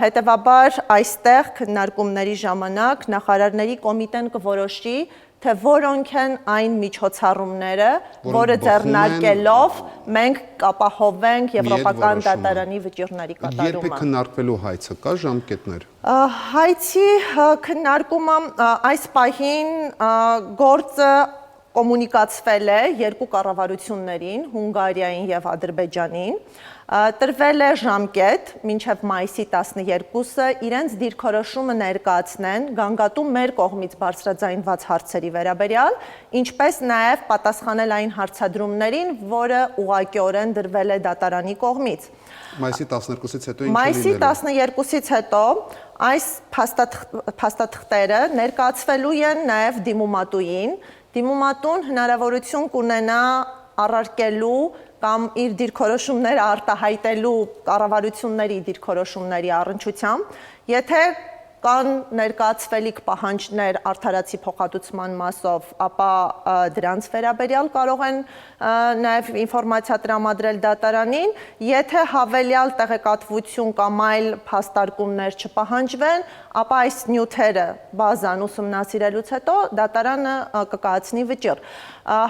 Հետևաբար այստեղ քննարկումների ժամանակ նախարարների կոմիտեն կորոշի, թե որոնք են այն միջոցառումները, որը ձեռնարկելով մենք կապահովենք Եվրոպական դատարանի վճիռների կատարումը։ Երբ է քննարկվելու հայցը, կա ժամկետներ։ Հայցի քննարկումը այս պահին գործը կոմունիկացվել է երկու կառավարություններին, Հունգարիային եւ Ադրբեջանին, տրվել է ժամկետ մինչև մայիսի 12-ը իրենց դիրքորոշումը ներկայացնեն գանգատու մեր կողմից բարձրաձայնված հարցերի վերաբերյալ, ինչպես նաև պատասխանել այն հարցադրումներին, որը ուղղակիորեն դրվել է դատարանի կողմից։ Մայիսի 12-ից հետո ինչ Մայիսի 12-ից հետո այս փաստաթղթերը ներկայացվելու են նաև դիմումատուին, Դիմումատուն հնարավորություն կունենա առարկելու կամ իր դիրքորոշումները արտահայտելու կառավարությունների դիրքորոշումների առնչությամբ, եթե կան ներկայացվելիք պահանջներ արդարացի փոխհատուցման մասով, ապա դրանց վերաբերյալ կարող են նաև ինֆորմացիա տրամադրել դատարանին, եթե հավելյալ տեղեկատվություն կամ այլ փաստարկումներ չպահանջվեն, ապա այս նյութերը բազան ուսումնասիրելուց հետո դատարանը կկայացնի վճիռ։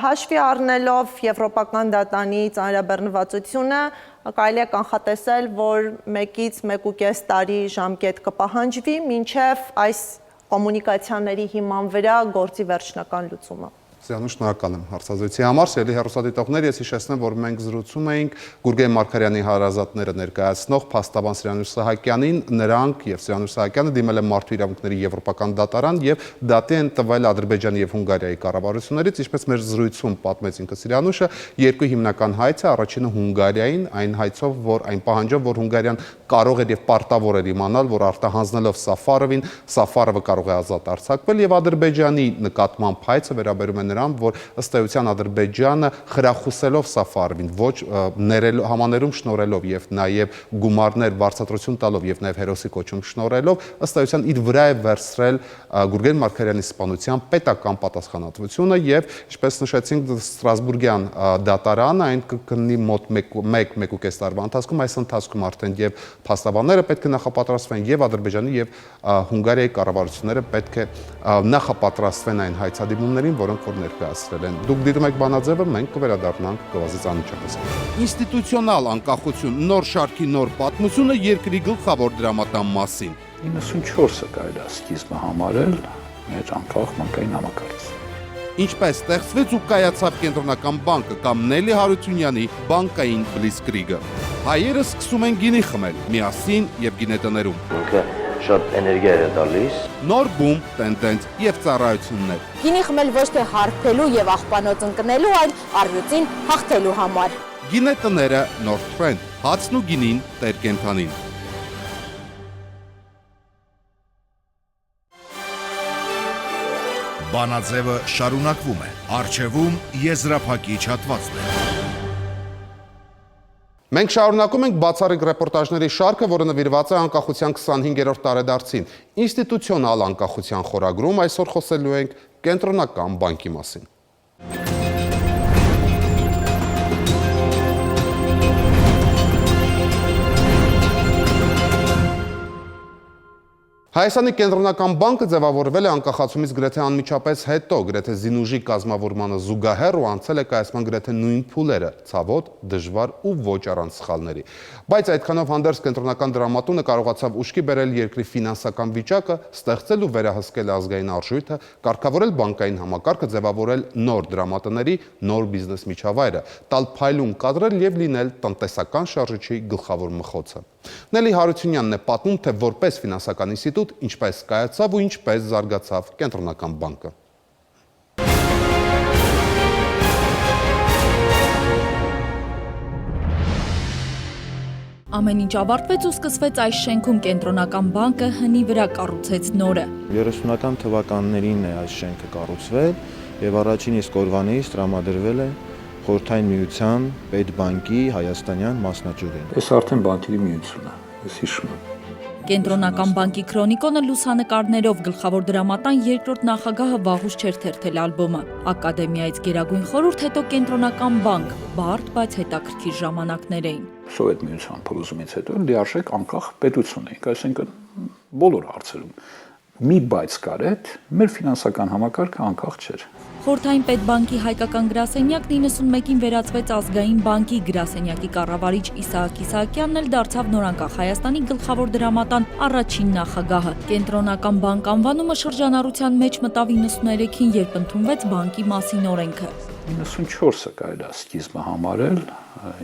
Հաշվի առնելով Եվրոպական դատարանի ծանրաբեռնվածությունը, կարելի է կանխատեսել, որ 1-ից 1.5 տարի ժամկետ կպահանջվի մինչև այս կոմունիկացիաների հիման վրա գործի վերջնական լուծումը։ Սիրանու, շնորհակալ եմ հարցազրույցի համար։ Սիրելի հեռուստադիտողներ, ես հիշեցնեմ, որ մենք զրուցում էինք Գուրգեն Մարգարյանի հարազատները ներկայացնող փաստաբան Սիրանուշ Սահակյանին, նրանք եւ Սիրանուշ Սահակյանը դիմել են մարդու իրավունքների Եվրոպական դատարան եւ դատի են տվել Ադրբեջանի եւ Հունգարիայի կառավարություններից, ինչպես մեր զրույցում պատմեց ինքը Սիրանուշը, երկու հիմնական հայց է, առաջինը Հունգարիային, այն հայցով, որ այն պահանջով, որ Հունգարիան կարող էր եւ պարտավոր էր իմանալ, որ արտահանձնելով Սաֆարովին, Սաֆարովը կարող է ազատ արձակվել եւ Ադրբեջանի նկատմամբ հայցը վերաբերում է նրան, որ ըստ էության Ադրբեջանը խրախուսելով Սաֆարովին, ոչ համաներում շնորհելով եւ նաեւ գումարներ բարձրացություն տալով եւ նաեւ հերոսի կոչում շնորհելով, ըստ էության իր վրա է վերցրել Գուրգեն Մարգարյանի սպանության պետական պատասխանատվությունը եւ ինչպես նշեցինք Ստրասբուրգյան դատարանը այն կգնի մոտ 1.5 տարվա ընթացքում, այս ընթացքում արդեն եւ փաստաբանները պետք է նախապատրաստվեն եւ Ադրբեջանի եւ Հունգարիայի կառավարությունները պետք է նախապատրաստվեն այն հայցադիմումներին, որոնք որ ներկայացրել են։ Դուք դիտում եք բանաձևը, մենք կվերադառնանք գովազդից անմիջապես։ Ինստիտուցիոնալ անկախություն, նոր շարքի նոր պատմությունը երկրի գլխավոր դրամատան մասին։ 94-ը կարելի է սկիզբը համարել մեր անկախ բանկային համակարգից։ Ինչպես ստեղծվեց ու կայացավ կենտրոնական բանկը կամ Նելի Հարությունյանի բանկային բլիցկրիգը։ Հայերը սկսում են գինի խմել միասին եւ գինետներում։ Ինքը շատ էներգիա է տալիս։ Նոր բում, տենդենս եւ ծառայություններ։ Գինի խմել ոչ թե հարբելու եւ աղբանոց ընկնելու, այլ առյուծին հաղթելու համար։ Գինետները նոր տրենդ, հացն ու գինին տեր կենթանին։ Բանաձևը շարունակվում է, առջևում եզրափակիչ հատվածն է։ Մենք շարունակում ենք բացառիկ ռեպորտաժների շարքը, որը նվիրված է անկախության 25-րդ տարեդարձին։ Ինստիտուցիոնալ անկախության խորագրում այսօր խոսելու ենք կենտրոնական բանկի մասին։ Հայաստանի կենտրոնական բանկը ձևավորվել է անկախացումից գրեթե անմիջապես հետո, գրեթե զինուժի կազմավորմանը զուգահեռ ու անցել է կայացման գրեթե նույն փուլերը, ցավոտ, դժվար ու ոչ առանց սխալների։ Բայց այդքանով հանդերձ կենտրոնական դրամատունը կարողացավ ուշքի բերել երկրի ֆինանսական վիճակը, ստեղծել ու վերահսկել ազգային արժույթը, կարգավորել բանկային համակարգը, ձևավորել նոր դրամատների, նոր բիզնես միջավայրը, տալ փայլուն կադրել եւ լինել տնտեսական շարժիչի գլխավոր մխոցը։ Նելի Հարությունյանն է պատմում, թե որպես ֆինանսական ինստիտուտ ինչպես կայացավ ու ինչպես զարգացավ կենտրոնական բանկը։ Ամեն ինչ ավարտվեց ու սկսվեց այս շենքում կենտրոնական բանկը հնի վրա կառուցեց նորը։ 30-ական թվականներին է այս շենքը կառուցվել եւ առաջին իսկ օրվանից տրամադրվել է Խորհրդային Միության Պետբանկի հայաստանյան մասնաճյուղին։ Այս արդեն բանկերի միությունն է, ես հիշում եմ։ Կենտրոնական բանկի քրոնիկոնը լուսանկարներով գլխավոր դրամատան երկրորդ նախագահը վաղուց չէր թերթել ալբոմը։ Ակադեմիայից գերագույն խորհուրդ, հետո կենտրոնական բանկ, բարդ, բայց հետաքրքիր ժամանակներ էին։ Սովետ միության փլուզումից հետո լիարժեք անկախ պետություն էինք, այսինքն բոլոր հարցերում մի բայց կար այդ, մեր ֆինանսական համակարգը անկախ չէր։ Խորհրդային պետբանկի հայկական գրասենյակն 91-ին վերածվեց ազգային բանկի, գրասենյակի կառավարիչ Իսահակ Իսահակյանն էլ դարձավ նորանկախ Հայաստանի գլխավոր դրամատան առաջին նախագահը։ Կենտրոնական բանկ անվանումը շրջանառության մեջ մտավ 93-ին, երբ ընդունվեց բանկի մասին օրենքը։ 94-ը կարելի է սկիզբը համարել,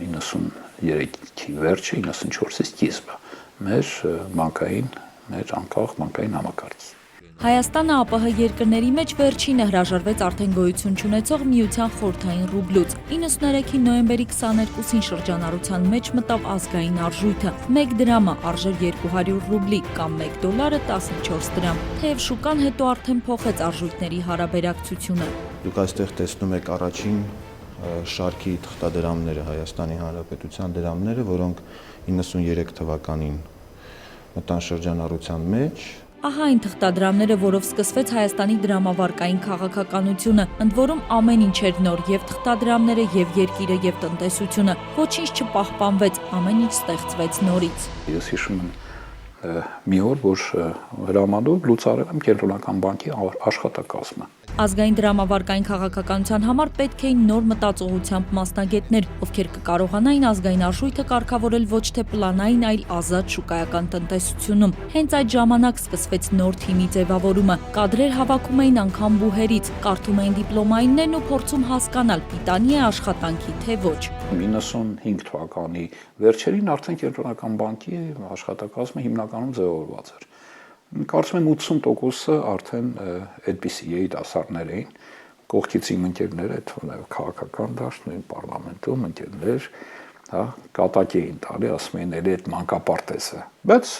93-ի վերջը, 94-ի սկիզբը մեր բանկային, մեր անկախ բանկային համակարգի։ Հայաստանը ԱՊՀ երկրների մեջ վերջինը հրաժարվեց արդեն գոյություն չունեցող միության խորհրդային ռուբլուց։ 93-ի նոյեմբերի 22-ին շրջանառության մեջ մտավ ազգային արժույթը։ 1 դրամը արժեր 200 ռուբլի կամ 1 դոլարը 14 դրամ։ Թեև շուկան հետո արդեն փոխեց արժույթների հարաբերակցությունը։ Դուք այստեղ տեսնում եք առաջին շարքի թղթադրամները, Հայաստանի Հանրապետության դրամները, որոնք 93 թվականին մտան շրջանառության մեջ։ Ահա այն թղթադրամները, որով սկսվեց Հայաստանի դրամավարկային քաղաքականությունը, ընդ որում ամեն ինչ էր նոր, եւ թղթադրամները, եւ երկիրը, եւ տնտեսությունը, ոչինչ չպահպանվեց, ամեն ինչ ստեղծվեց նորից։ Ես հիշում եմ մի օր, որ հրամանով լուծարել եմ կենտրոնական բանկի աշխատակազմը։ Ազգային դրամավարկային քաղաքականության համար պետք էին նոր մտածողությամբ մասնագետներ, ովքեր կկարողանային ազգային արժույթը կարգավորել ոչ թե պլանային, այլ ազատ շուկայական տնտեսությունում։ Հենց այդ ժամանակ սկսվեց նոր թիմի ձևավորումը։ Կադրեր հավաքում էին անգամ բուհերից, կարդում էին դիպլոմայիններն ու փորձում հասկանալ՝ պիտանի է աշխատանքի, թե ոչ։ 95 թվականի վերջերին արդեն կենտրոնական բանկի աշխատակազմը հիմնականում ձևավորված էր։ Կարծում եմ 80%-ը արդեն այդպիսի երիտասարդներ էին, կողքից իմ ընկերներ, այդ քաղաքական դաշտ, նույն պարլամենտում ընկերներ, հա, կատակ էին տալի, ասում էին էլի այդ մանկապարտեզը, բայց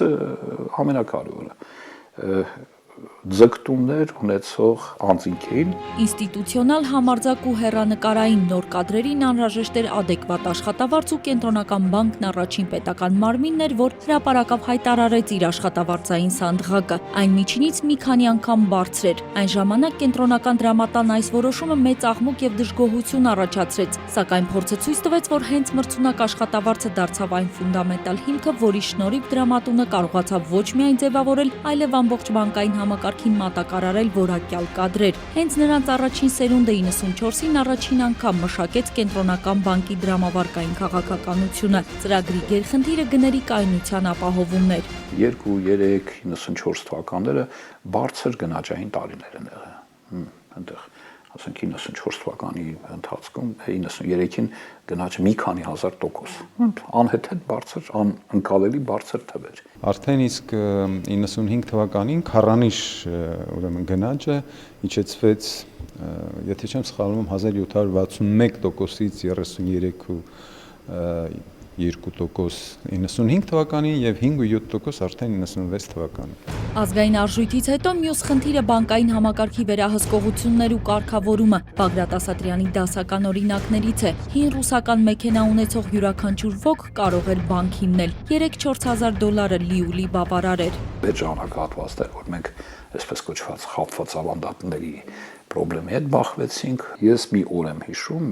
ամենակարևորը ձգտումներ ունեցող անձինք էին։ Ինստիտուցիոնալ համարձակ ու հեռանկարային նոր կադրերին անհրաժեշտ էր adekvat աշխատավարձ ու կենտրոնական բանկն առաջին պետական մարմինն էր, որ հրապարակավ հայտարարեց իր աշխատավարձային սանդղակը։ Այն միջինից մի քանի անգամ բարձր էր։ Այն ժամանակ կենտրոնական դրամատան այս որոշումը մեծ աղմուկ եւ դժգոհություն առաջացրեց, սակայն փորձը ցույց տվեց, որ հենց մրցունակ աշխատավարձը դարձավ այն ֆունդամենտալ հիմքը, որի շնորհիվ դրամատունը կարողացավ ոչ միայն ձևավորել, այլև ամբողջ բանկային համակարգին մատակարարել որակյալ կադրեր։ Հենց նրանց առաջին սերունդը 94-ին առաջին անգամ մշակեց կենտրոնական բանկի դրամավարկային քաղաքականությունը։ Ծրագրի գերխնդիրը գների կայունության ապահովումն էր։ 2, 3, 94 թվականները բարձր գնաճային տարիներ են եղել։ Այնտեղ ասենք 94 թվականի ընթացքում 93-ին գնաճը մի քանի հազար %։ Անհեթեթ բարձր, անընկալելի բարձր թվեր։ Արդեն իսկ 95 թվականին քառանիշ ուրեմն գնաճը իջեցվեց, եթե չեմ սխալվում, 1761%-ից 33.2% 95 թվականին եւ 5.7% արդեն 96 թվականին։ Ազգային արժույթից հետո մյուս խնդիրը բանկային համակարգի վերահսկողություններ ու կարգավորումը։ Բագրատ Ասատրյանի դասական օրինակներից է։ Հին ռուսական մեքենա ունեցող յուրաքանչյուր ոք կարող էր բանկ հիմնել։ $3-4,000 լիուլի բավարար էր։ Այդ ժամանակահատվածն էր, որ մենք այսպես կոչված խաբված ավանդատների խնդրի հետ բախվեցինք։ Ես մի օր եմ հիշում,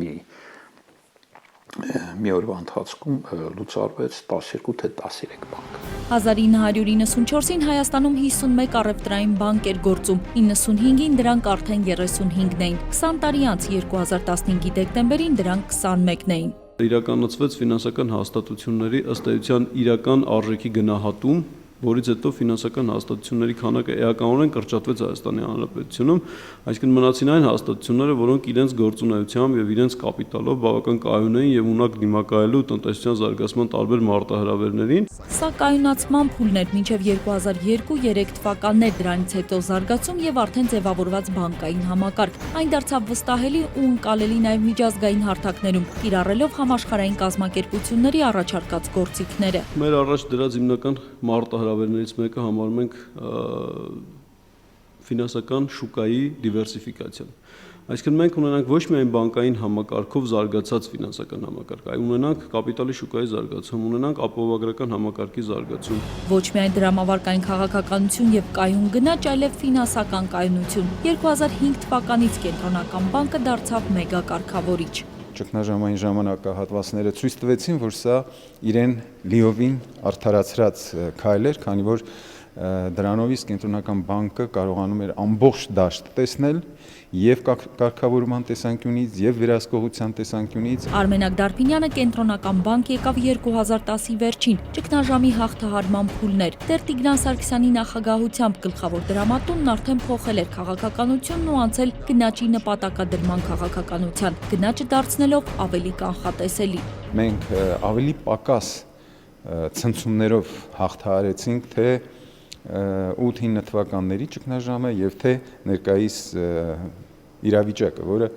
մի օրվա ընթացքում լուծարվեց 12 թե 13 բանկ։ 1994-ին Հայաստանում 51 առևտրային բանկ էր գործում, 95-ին դրանք արդեն 35-ն էին, 20 տարի անց 2015-ի դեկտեմբերին դրանք 21-ն էին։ Իրականացվեց ֆինանսական հաստատությունների ըստ էության իրական արժեքի գնահատում, որից հետո ֆինանսական հաստատությունների քանակը էականորեն կրճատվեց Հայաստանի Հանրապետությունում, այսինքն մնացին այն հաստատությունները, որոնք իրենց գործունեությամբ եւ իրենց կապիտալով բավական կայուն էին եւ ունակ դիմակայելու տնտեսության զարգացման տարբեր մարտահրավերներին։ Սա կայունացման փուլն էր մինչև 2002-3 թվականներ, դրանից հետո զարգացում եւ արդեն ձևավորված բանկային համակարգ։ Այն դարձավ վստահելի ու ընկալելի նաեւ միջազգային հարթակներում, կիրառելով համաշխարհային կազմակերպությունների առաջարկած գործիքները։ Մեր առաջ դրած հիմնական մարտահրավերներից մեկը համարում ենք ֆինանսական շուկայի դիվերսիֆիկացիան։ Այսինքն մենք ունենանք ոչ միայն բանկային համակարգով զարգացած ֆինանսական համակարգ, այլ ունենանք կապիտալի շուկայի զարգացում, ունենանք ապահովագրական համակարգի զարգացում։ Ոչ միայն դրամավարկային քաղաքականություն եւ կայուն գնաճ, այլև ֆինանսական կայունություն։ 2005 թվականից Կենտրոնական բանկը դարձավ մեգակարգավորիչ։ Ճգնաժամային ժամանակահատվածները ցույց տվեցին, որ սա իրեն լիովին արդարացրած քայլ էր, քանի որ դրանով իսկ Կենտրոնական բանկը կարողանում էր ամբողջ դաշտ տեսնել եւ կարգավորման տեսանկյունից եւ վերահսկողության տեսանկյունից։ Արմենակ Դարփինյանը Կենտրոնական բանկ եկավ 2010-ի վերջին, ճգնաժամի հաղթահարման փուլներ։ Տեր Տիգրան Սարգսյանի նախագահությամբ գլխավոր դրամատունն արդեն փոխել էր քաղաքականությունն ու անցել գնաճի նպատակադրման քաղաքականության, գնաճը դարձնելով ավելի կանխատեսելի։ Մենք ավելի պակաս ցնցումներով հաղթահարեցինք թե 8-9 թվականների ճգնաժամը եւ թե ներկայիս իրավիճակը, որը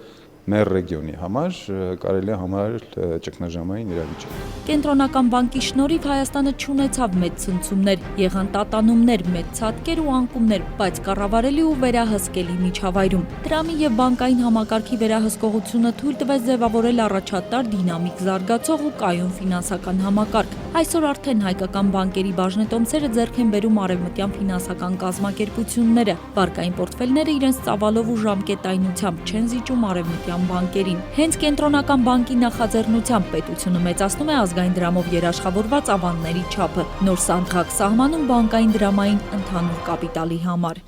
մեր ռեգիոնի համար կարելի է համարել ճգնաժամային իրավիճակ։ Կենտրոնական բանկի շնորհիվ Հայաստանը չունեցավ մեծ ցնցումներ, եղան տատանումներ, մեծ ցատկեր ու անկումներ, բայց կառավարելի ու վերահսկելի միջավայրում։ Դրամի եւ բանկային համակարգի վերահսկողությունը թույլ տվեց ձևավորել առաջատար դինամիկ զարգացող ու կայուն ֆինանսական համակարգ։ Այսօր արդեն հայկական բանկերի բաժնետոմսերը ձեռք են բերում արևմտյան ֆինանսական կազմակերպությունները։ Բանկային պորտֆելները իրենց ծավալով ու ժամկետայնությամբ չեն զիջում արևմտյան բանկերին։ Հենց Կենտրոնական բանկի նախաձեռնությամբ պետությունը մեծացնում է ազգային դրամով երաշխավորված ավանդների չափը, նոր սանդղակ սահմանում բանկային դրամային ընդհանուր կապիտալի համար։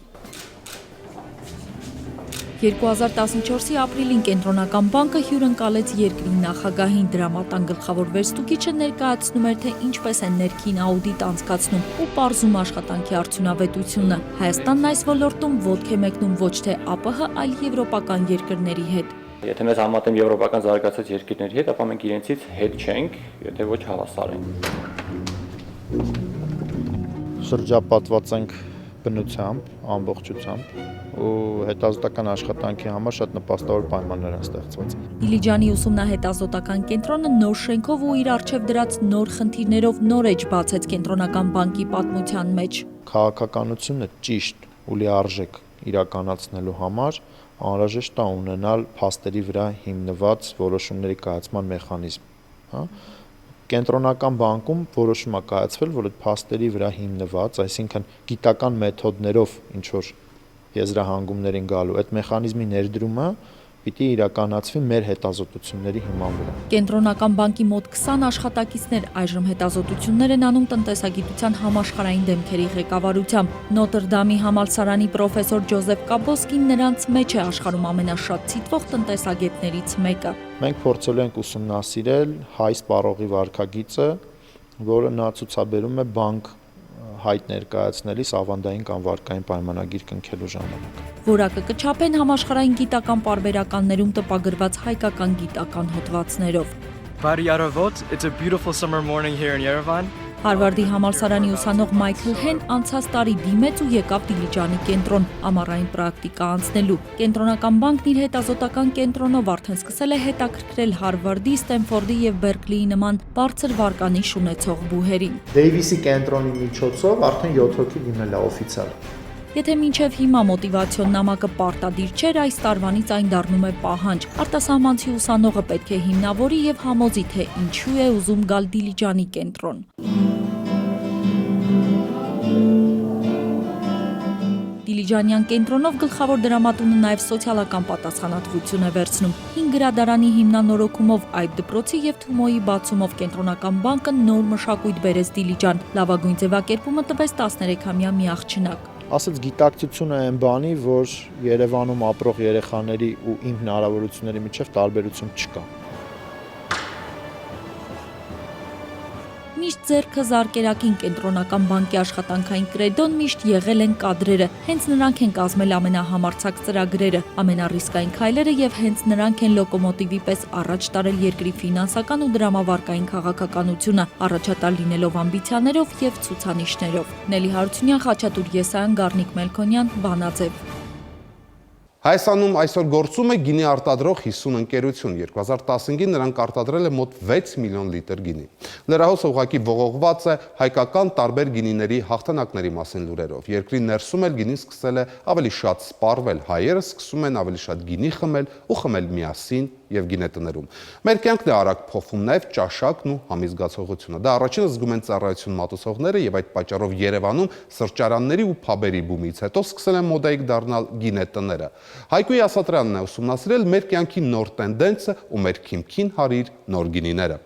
2014-ի ապրիլին Կենտրոնական բանկը հյուրընկալեց երկրի նախագահին, դրամատան գլխավոր վերստուգիչը ներկայացնում էր, թե ինչպես են ներքին աուդիտ անցկացնում ու պարզում աշխատանքի արդյունավետությունը։ Հայաստանն այս ոլորտում ոտք է մեկնում ոչ թե ԱՊՀ, այլ եվրոպական երկրների հետ։ Եթե մեզ համատեմ եվրոպական զարգացած երկրների հետ, ապա մենք իրենցից հետ չենք, եթե ոչ հավասար ենք։ Շրջապատված ենք բնությամբ, ամբողջությամբ ու հետազոտական աշխատանքի համար շատ նպաստավոր պայմաններ են ստեղծված։ Դիլիջանի ուսումնահետազոտական կենտրոնը նոր շենքով ու իր առջև դրած նոր խնդիրներով նոր էջ բացեց Կենտրոնական բանկի պատմության մեջ։ Քաղաքականությունը ճիշտ ու լիարժեք իրականացնելու համար անհրաժեշտ է ունենալ փաստերի վրա հիմնված որոշումների կայացման մեխանիզմ, հա։ Կենտրոնական բանկում որոշում է կայացվել, որ այդ փաստերի վրա հիմնված, այսինքն գիտական մեթոդներով ինչ որ եզրահանգումներին գալու այդ մեխանիզմի ներդրումը պիտի իրականացվի մեր հետազոտությունների հիման վրա։ Կենտրոնական բանկի մոտ 20 աշխատակիցներ այժմ հետազոտություններ են անում տնտեսագիտության համաշխարհային դեմքերի ղեկավարությամբ։ Նոտրդամի համալսարանի պրոֆեսոր Ջոզեֆ Կաբոսկին նրանց մեջ է աշխարհում ամենաշատ ցիտվող տնտեսագետներից մեկը։ Մենք փորձել ենք ուսումնասիրել հայ սպառողի վարքագիծը, որը նա ցուցաբերում է բանկ հայտ ներկայացնելիս ավանդային կամ վարկային պայմանագիր կնքելու ժամանակ։ Որակը կչափեն համաշխարհային գիտական պարբերականներում տպագրված հայկական գիտական հոդվածներով։ It's a beautiful summer morning here in Yerevan. Հարվարդի համալսարանի ուսանող Մայքլ Հեն անցած տարի դիմեց ու եկավ Դիլիջանի կենտրոն ամառային պրակտիկա անցնելու։ Կենտրոնական բանկն իր հետազոտական կենտրոնով արդեն սկսել է հետաքրքրել Հարվարդի, Ստենֆորդի եւ Բերկլիի նման բարձր վարկանիշ ունեցող բուհերին։ Դեյվիսի կենտրոնի միջոցով արդեն 7 հոգի դիմել է օֆիցիալ։ Եթե մինչև հիմա մոտիվացիոն նամակը պարտադիր չէր, այս տարվանից այն դառնում է պահանջ։ Արտասահմանցի ուսանողը պետք է հիմնավորի եւ համոզի, թե ինչու է ուզում գալ Դիլիջանի կենտրոն։ Դիլիջանյան կենտրոնով գլխավոր դրամատունը նաև սոցիալական պատասխանատվություն է վերցնում։ 5 գրադարանի հիմնանորոգումով այդ դպրոցի եւ Թումոյի բացումով Կենտրոնական բանկը նոր մշակույթ բերեց Դիլիջան։ Լավագույն ձևակերպումը տվեց 13-ամյա մի աղջնակ։ Ասած գիտակցությունը այն բանի, որ Երևանում ապրող երեխաների ու իմ հնարավորությունների միջև տարբերություն չկա։ Միշտ ձեռքը զարկերակին Կենտրոնական բանկի աշխատանքային կրեդոն միշտ եղել են կադրերը, հենց նրանք են կազմել ամենահամարձակ ծրագրերը, ամենառիսկային քայլերը եւ հենց նրանք են լոկոմոտիվի պես առաջ տարել երկրի ֆինանսական ու դրամավարկային քաղաքականությունը, առաջատար լինելով ամբիցիաներով եւ ցուցանիշներով։ Նելի Հարությունյան, Խաչատուր Եսայան, Գառնիկ Մելքոնյան, Վանաձև։ Հայաստանում այսօր գործում է գինի արտադրող 50 ընկերություն, 2015-ին նրանք արտադրել է մոտ 6 միլիոն լիտր գինի։ Լրահոսը ուղղակի ողողված է հայկական տարբեր գինիների հաղթանակների մասին լուրերով։ Երկրի ներսում էլ գինին սկսել է ավելի շատ սպառվել, հայերը սկսում են ավելի շատ գինի խմել ու խմել միասին եւ գինետներում։ Մեր կյանքն է արագ փոխվում նաեւ ճաշակն ու համիզգացողությունը։ Դա առաջինը զգում են ծառայություն մատուցողները եւ այդ պատճառով Երևանում սրճարանների ու փաբերի բումից հետո սկսել են մոդայիկ դառնալ գինետները։ Հայկուի Ասատրյանն է ուսումնասիրել մեր կյանքի նոր տենդենսը ու մեր քիմքին հարիր նոր գինիները։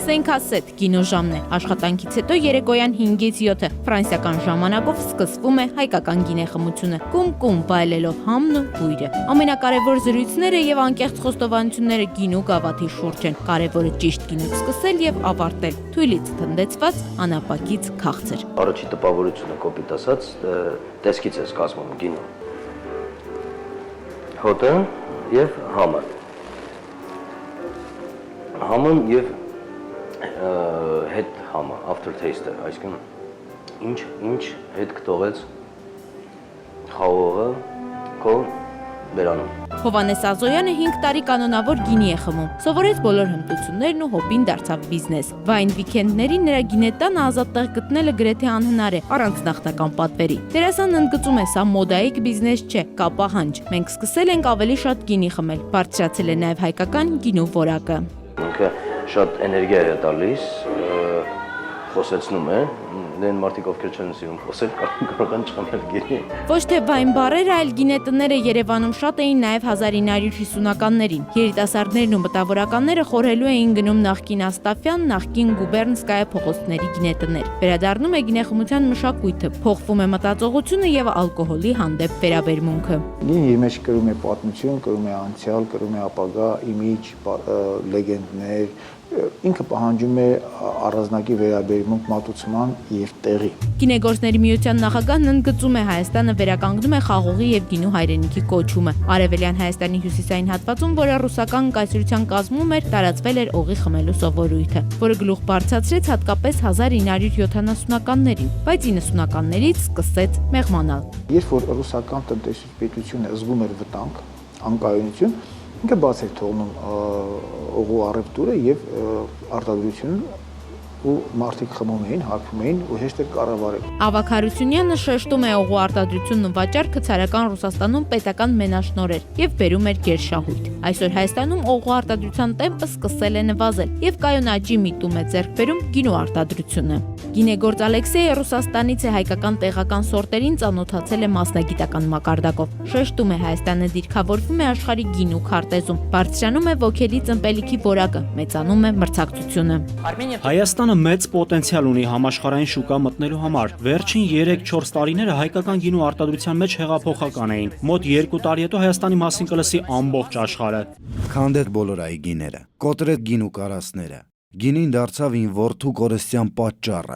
Սենքասետ կինոժամն է, աշխատանքից հետո երեկոյան 5-ից 7-ը, ֆրանսիական ժամանակով սկսվում է հայկական գինեխմությունը, կում-կում վայելելով համն ու բույրը։ Ամենակարևոր զրույցները եւ անկեղծ խոստովանությունները գինու գավաթի շուրջ են, կարևորը ճիշտ գինուց սկսել եւ ավարտել, թույլից տնտեցված, անապակից քաղցր։ Առաջի տպավորությունը կոպիտ ասած, տեսքից է կազմում գինու։ Հոտը եւ համը։ Համն եւ հետ համը, aftertaste-ը, այսինքն ինչ հետ կտողեց խաղողը քո բերանում։ Հովանես Ազոյանը 5 տարի կանոնավոր գինի է խմում, սովորեց բոլոր հմտություններն ու հոբին դարձավ բիզնես։ Վայն վիքենդներին նրա գինետանը ազատ տեղ գտնելը գրեթե անհնար է, առանց նախնական պատվերի։ Դերասանն ընդգծում է, սա մոդայիկ բիզնես չէ, կա պահանջ։ Մենք սկսել ենք ավելի շատ գինի խմել, բարձրացել է նաև հայկական գինու որակը։ Ինքը շատ էներգիա է տալիս, խոսեցնում է, դեն մարդիկ ովքեր չեն սիրում խոսել, կարող են չխմել գինի։ Ոչ թե վայն բարերը, այլ գինետները Երևանում շատ էին նաև 1950-ականներին։ Երիտասարդներն ու մտավորականները խորհելու էին գնում նախկին Աստաֆյան, նախկին Գուբերնսկայա փողոցների գինետներ։ Վերադառնում է գինեխմության մշակույթը, փոխվում է մտածողությունը եւ ալկոհոլի հանդեպ վերաբերմունքը։ Գինի իր մեջ կրում է պատմություն, կրում է անցյալ, կրում է ապագա, իմիջ, լեգենդներ, ինքը պահանջում է առանձնակի վերաբերմունք մատուցման եւ տեղի։ Գինեգործների միության նախագահն ընդգծում է Հայաստանը վերականգնում է խաղողի եւ գինու հայրենիքի կոչումը։ Արևելյան Հայաստանի հյուսիսային հատվածում, որը ռուսական կայսրության կազմում էր, տարածվել էր օղի խմելու սովորույթը, որը գլուխ բարձրացրեց հատկապես 1970-ականներին, բայց 90-ականներից սկսեց մեղմանալ։ Երբ որ ռուսական տնտեսությունը զգում էր վտանգ, անկայունություն, ինքը բաց էր թողնում օղու առևտուրը եւ արտադրությունը ու մարդիկ խմում էին, հագում էին ու հեշտ էր կառավարել։ Ավագ Հարությունյանը շեշտում է օղու արտադրությունն ու վաճառքը ցարական Ռուսաստանում պետական մենաշնոր էր եւ բերում էր գերշահույթ։ Այսօր Հայաստանում օղու արտադրության տեմպը սկսել է նվազել եւ կայուն աճի միտում է ձեռք բերում գինու արտադրությունը։ Գինեգործ Ալեքսեյը Ռուսաստանից է հայկական տեղական սորտերին ծանոթացել է մասնագիտական մակարդակով։ Շեշտում է Հայաստանը դիրքավորվում է աշխարհի գինու քարտեզում, բարձրանում է ոգելի ծնպելիքի որակը, մեծանում է մրցակցությունը։ Հայաստանը մեծ պոտենցիալ ունի համաշխարհային շուկա մտնելու համար։ Վերջին 3-4 տարիները հայկական գինու արտադրության մեջ հեղափոխական էին։ Մոտ 2 տարի հետո Հայաստանի մասին կլսի ամբողջ աշխարհը։ Քանդեց բոլոր այ գիները, կոտրեց գինու կարասները։ Գինին դարձավ ին որդու կորստյան պատճառը։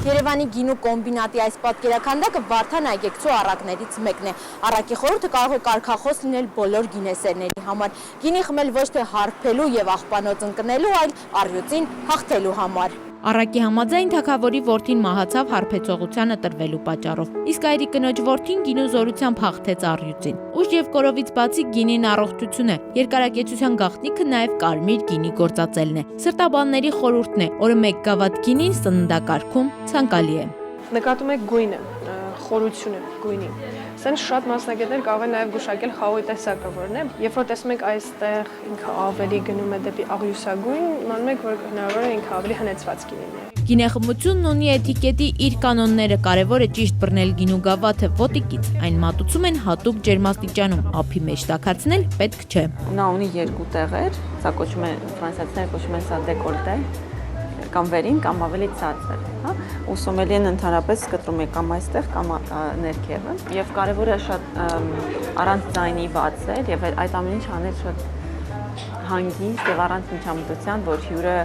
Երևանի գինու կոմբինատի այս պատկերաքանդակը Վարդան այգեկցու առակներից մեկն է։ Առակի խորհուրդը կարող է կարգախոս լինել բոլոր գինեսերների համար։ Գինի խմել ոչ թե հարբելու եւ աղբանոց ընկնելու, այլ առյուծին հաղթելու համար։ Առակի համաձայն թագավորի որդին մահացավ հարբեցողությանը տրվելու պատճառով։ Իսկ այրի կնոջ որդին գինու զորությամբ հաղթեց առյուծին։ Ուժ եւ կորովից բացի գինին առողջություն է։ Երկարակեցության գաղտնիքը նաեւ կարմիր գինի գործածելն է։ Սրտաբանների խորհուրդն է, օրը 1 գավաթ գինին սննդակարգում ցանկալի է։ Նկատում եք գույնը, խորությունը գույնի։ Սենց շատ մասնագետներ կարող են նաև գուշակել խաղողի տեսակը որն է։ Երբ որ տեսնում եք այստեղ ինքը ավելի գնում է դեպի աղյուսագույն, իմանում եք, որ հնարավոր է ինքը ավելի հնեցված գինի։ Գինեխմությունն ունի էտիկետի իր կանոնները, կարևոր է ճիշտ բռնել գինու գավաթը ոտիկից, այն մատուցում են հատուկ ջերմաստիճանում, ափի մեջ տաքացնել պետք չէ։ Նա ունի երկու տեղեր, սա կոչվում է ֆրանսիացիները կոչվում են սա դեկոլտե, կամ վերին, կամ ավելի ցածր, հա, ու սոմելիեն ընդհանրապես կտրում է կամ այստեղ, կամ ներքևը, եւ կարևոր է շատ առանց ձայնի բացել եւ այդ ամեն ինչ անել շատ հանգիստ եւ առանց միջամտության, որ հյուրը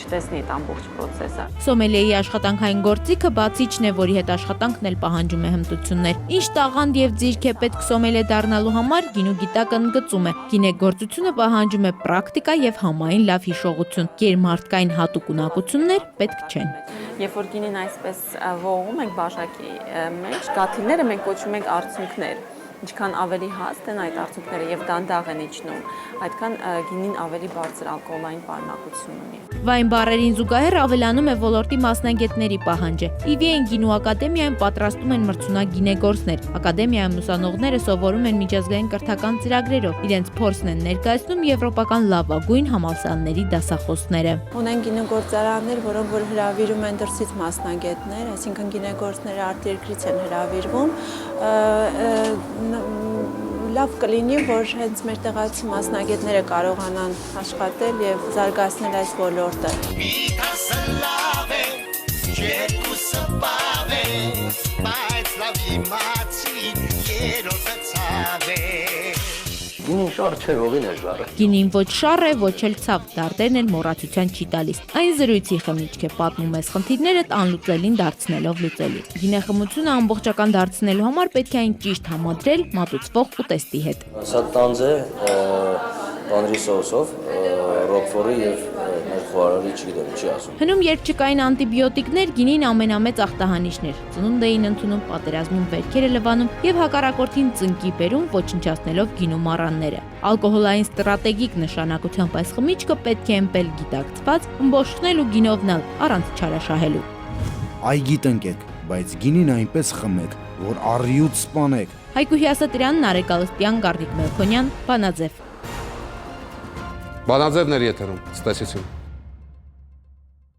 չտեսնի այդ ամբողջ process-ը։ Սոմելիեի աշխատանքային գործիքը բացիչն է, որի հետ աշխատանքն էլ պահանջում է հմտություններ։ Ինչ տաղանդ եւ ձիրք է պետք սոմելիե դառնալու համար, գինու գիտակը ընդգծում է։ Գինեգործությունը պահանջում է պրակտիկա եւ համային լավ հիշողություն։ Գերմարտկային հատուկ ունակություններ պետք չեն։ Երբ որ գինին այսպես ողում ենք բաժակի մեջ, կաթիլները մենք կոչում ենք արցունքներ։ Ինչքան ավելի հաստ են այդ արցունքները եւ դանդաղ են իջնում, այդքան գինին ավելի բարձր ալկոհոլային պարունակություն ունի։ Վայն բարերին զուգահեռ ավելանում է ոլորտի մասնագետների պահանջը։ IVN գինու ակադեմիայում պատրաստում են մրցունակ գինեգործներ։ Ակադեմիայում ուսանողները սովորում են միջազգային կրթական ծրագրերով։ Իրենց փորձն են ներկայացնում եվրոպական լավագույն համալսարանների դասախոսները։ Ունեն գինեգործարաններ, որոնք որ հրավիրում են դրսից մասնագետներ, այսինքն գինեգործները արտերկրից են հրավիրվում, լավ կլինի, որ հենց մեր տեղացի մասնագետները կարողանան աշխատել եւ զարգացնել այս ոլորտը։ Գինին շար չէ, ողին է շարը։ Գինին ոչ շար է, ոչ էլ ցավ, դարտերն էլ մոռացության չի տալիս։ Այն զրույցի խմիչք է, պատմում ես խնդիրներդ անլուծելին դարձնելով լուծելի։ Գինեխմությունը ամբողջական դարձնելու համար պետք է այն ճիշտ համադրել մատուցվող ուտեստի հետ։ Սա տանձ է պանրի սոուսով, ռոկֆորի եւ մեր խոհարարի չգիտեմ չի ասում։ Հնում երբ չկային անտիբիոտիկներ, գինին ամենամեծ ախտահանիչն էր։ Ծնունդ էին ընդունում, պատերազմում վերքերը լվանում եւ հակառակորդին ծնկի բերում, ոչնչացնելով գինու մառանները։ Ալկոհոլային ստրատեգիկ նշանակությամբ այս խմիչքը պետք է ըմպել գիտակցված, ըմբոշխնել ու գինովնալ առանց չարաշահելու։ Այգի տնկեք, բայց գինին այնպես խմեք, որ առյուծ սպանեք։ Հայկու Հյասատրյան, Նարեկ Ալստյան, Գառնիկ Մելքոնյան, Բանաձև։ Բանաձևներ եթերում, ցտեսություն։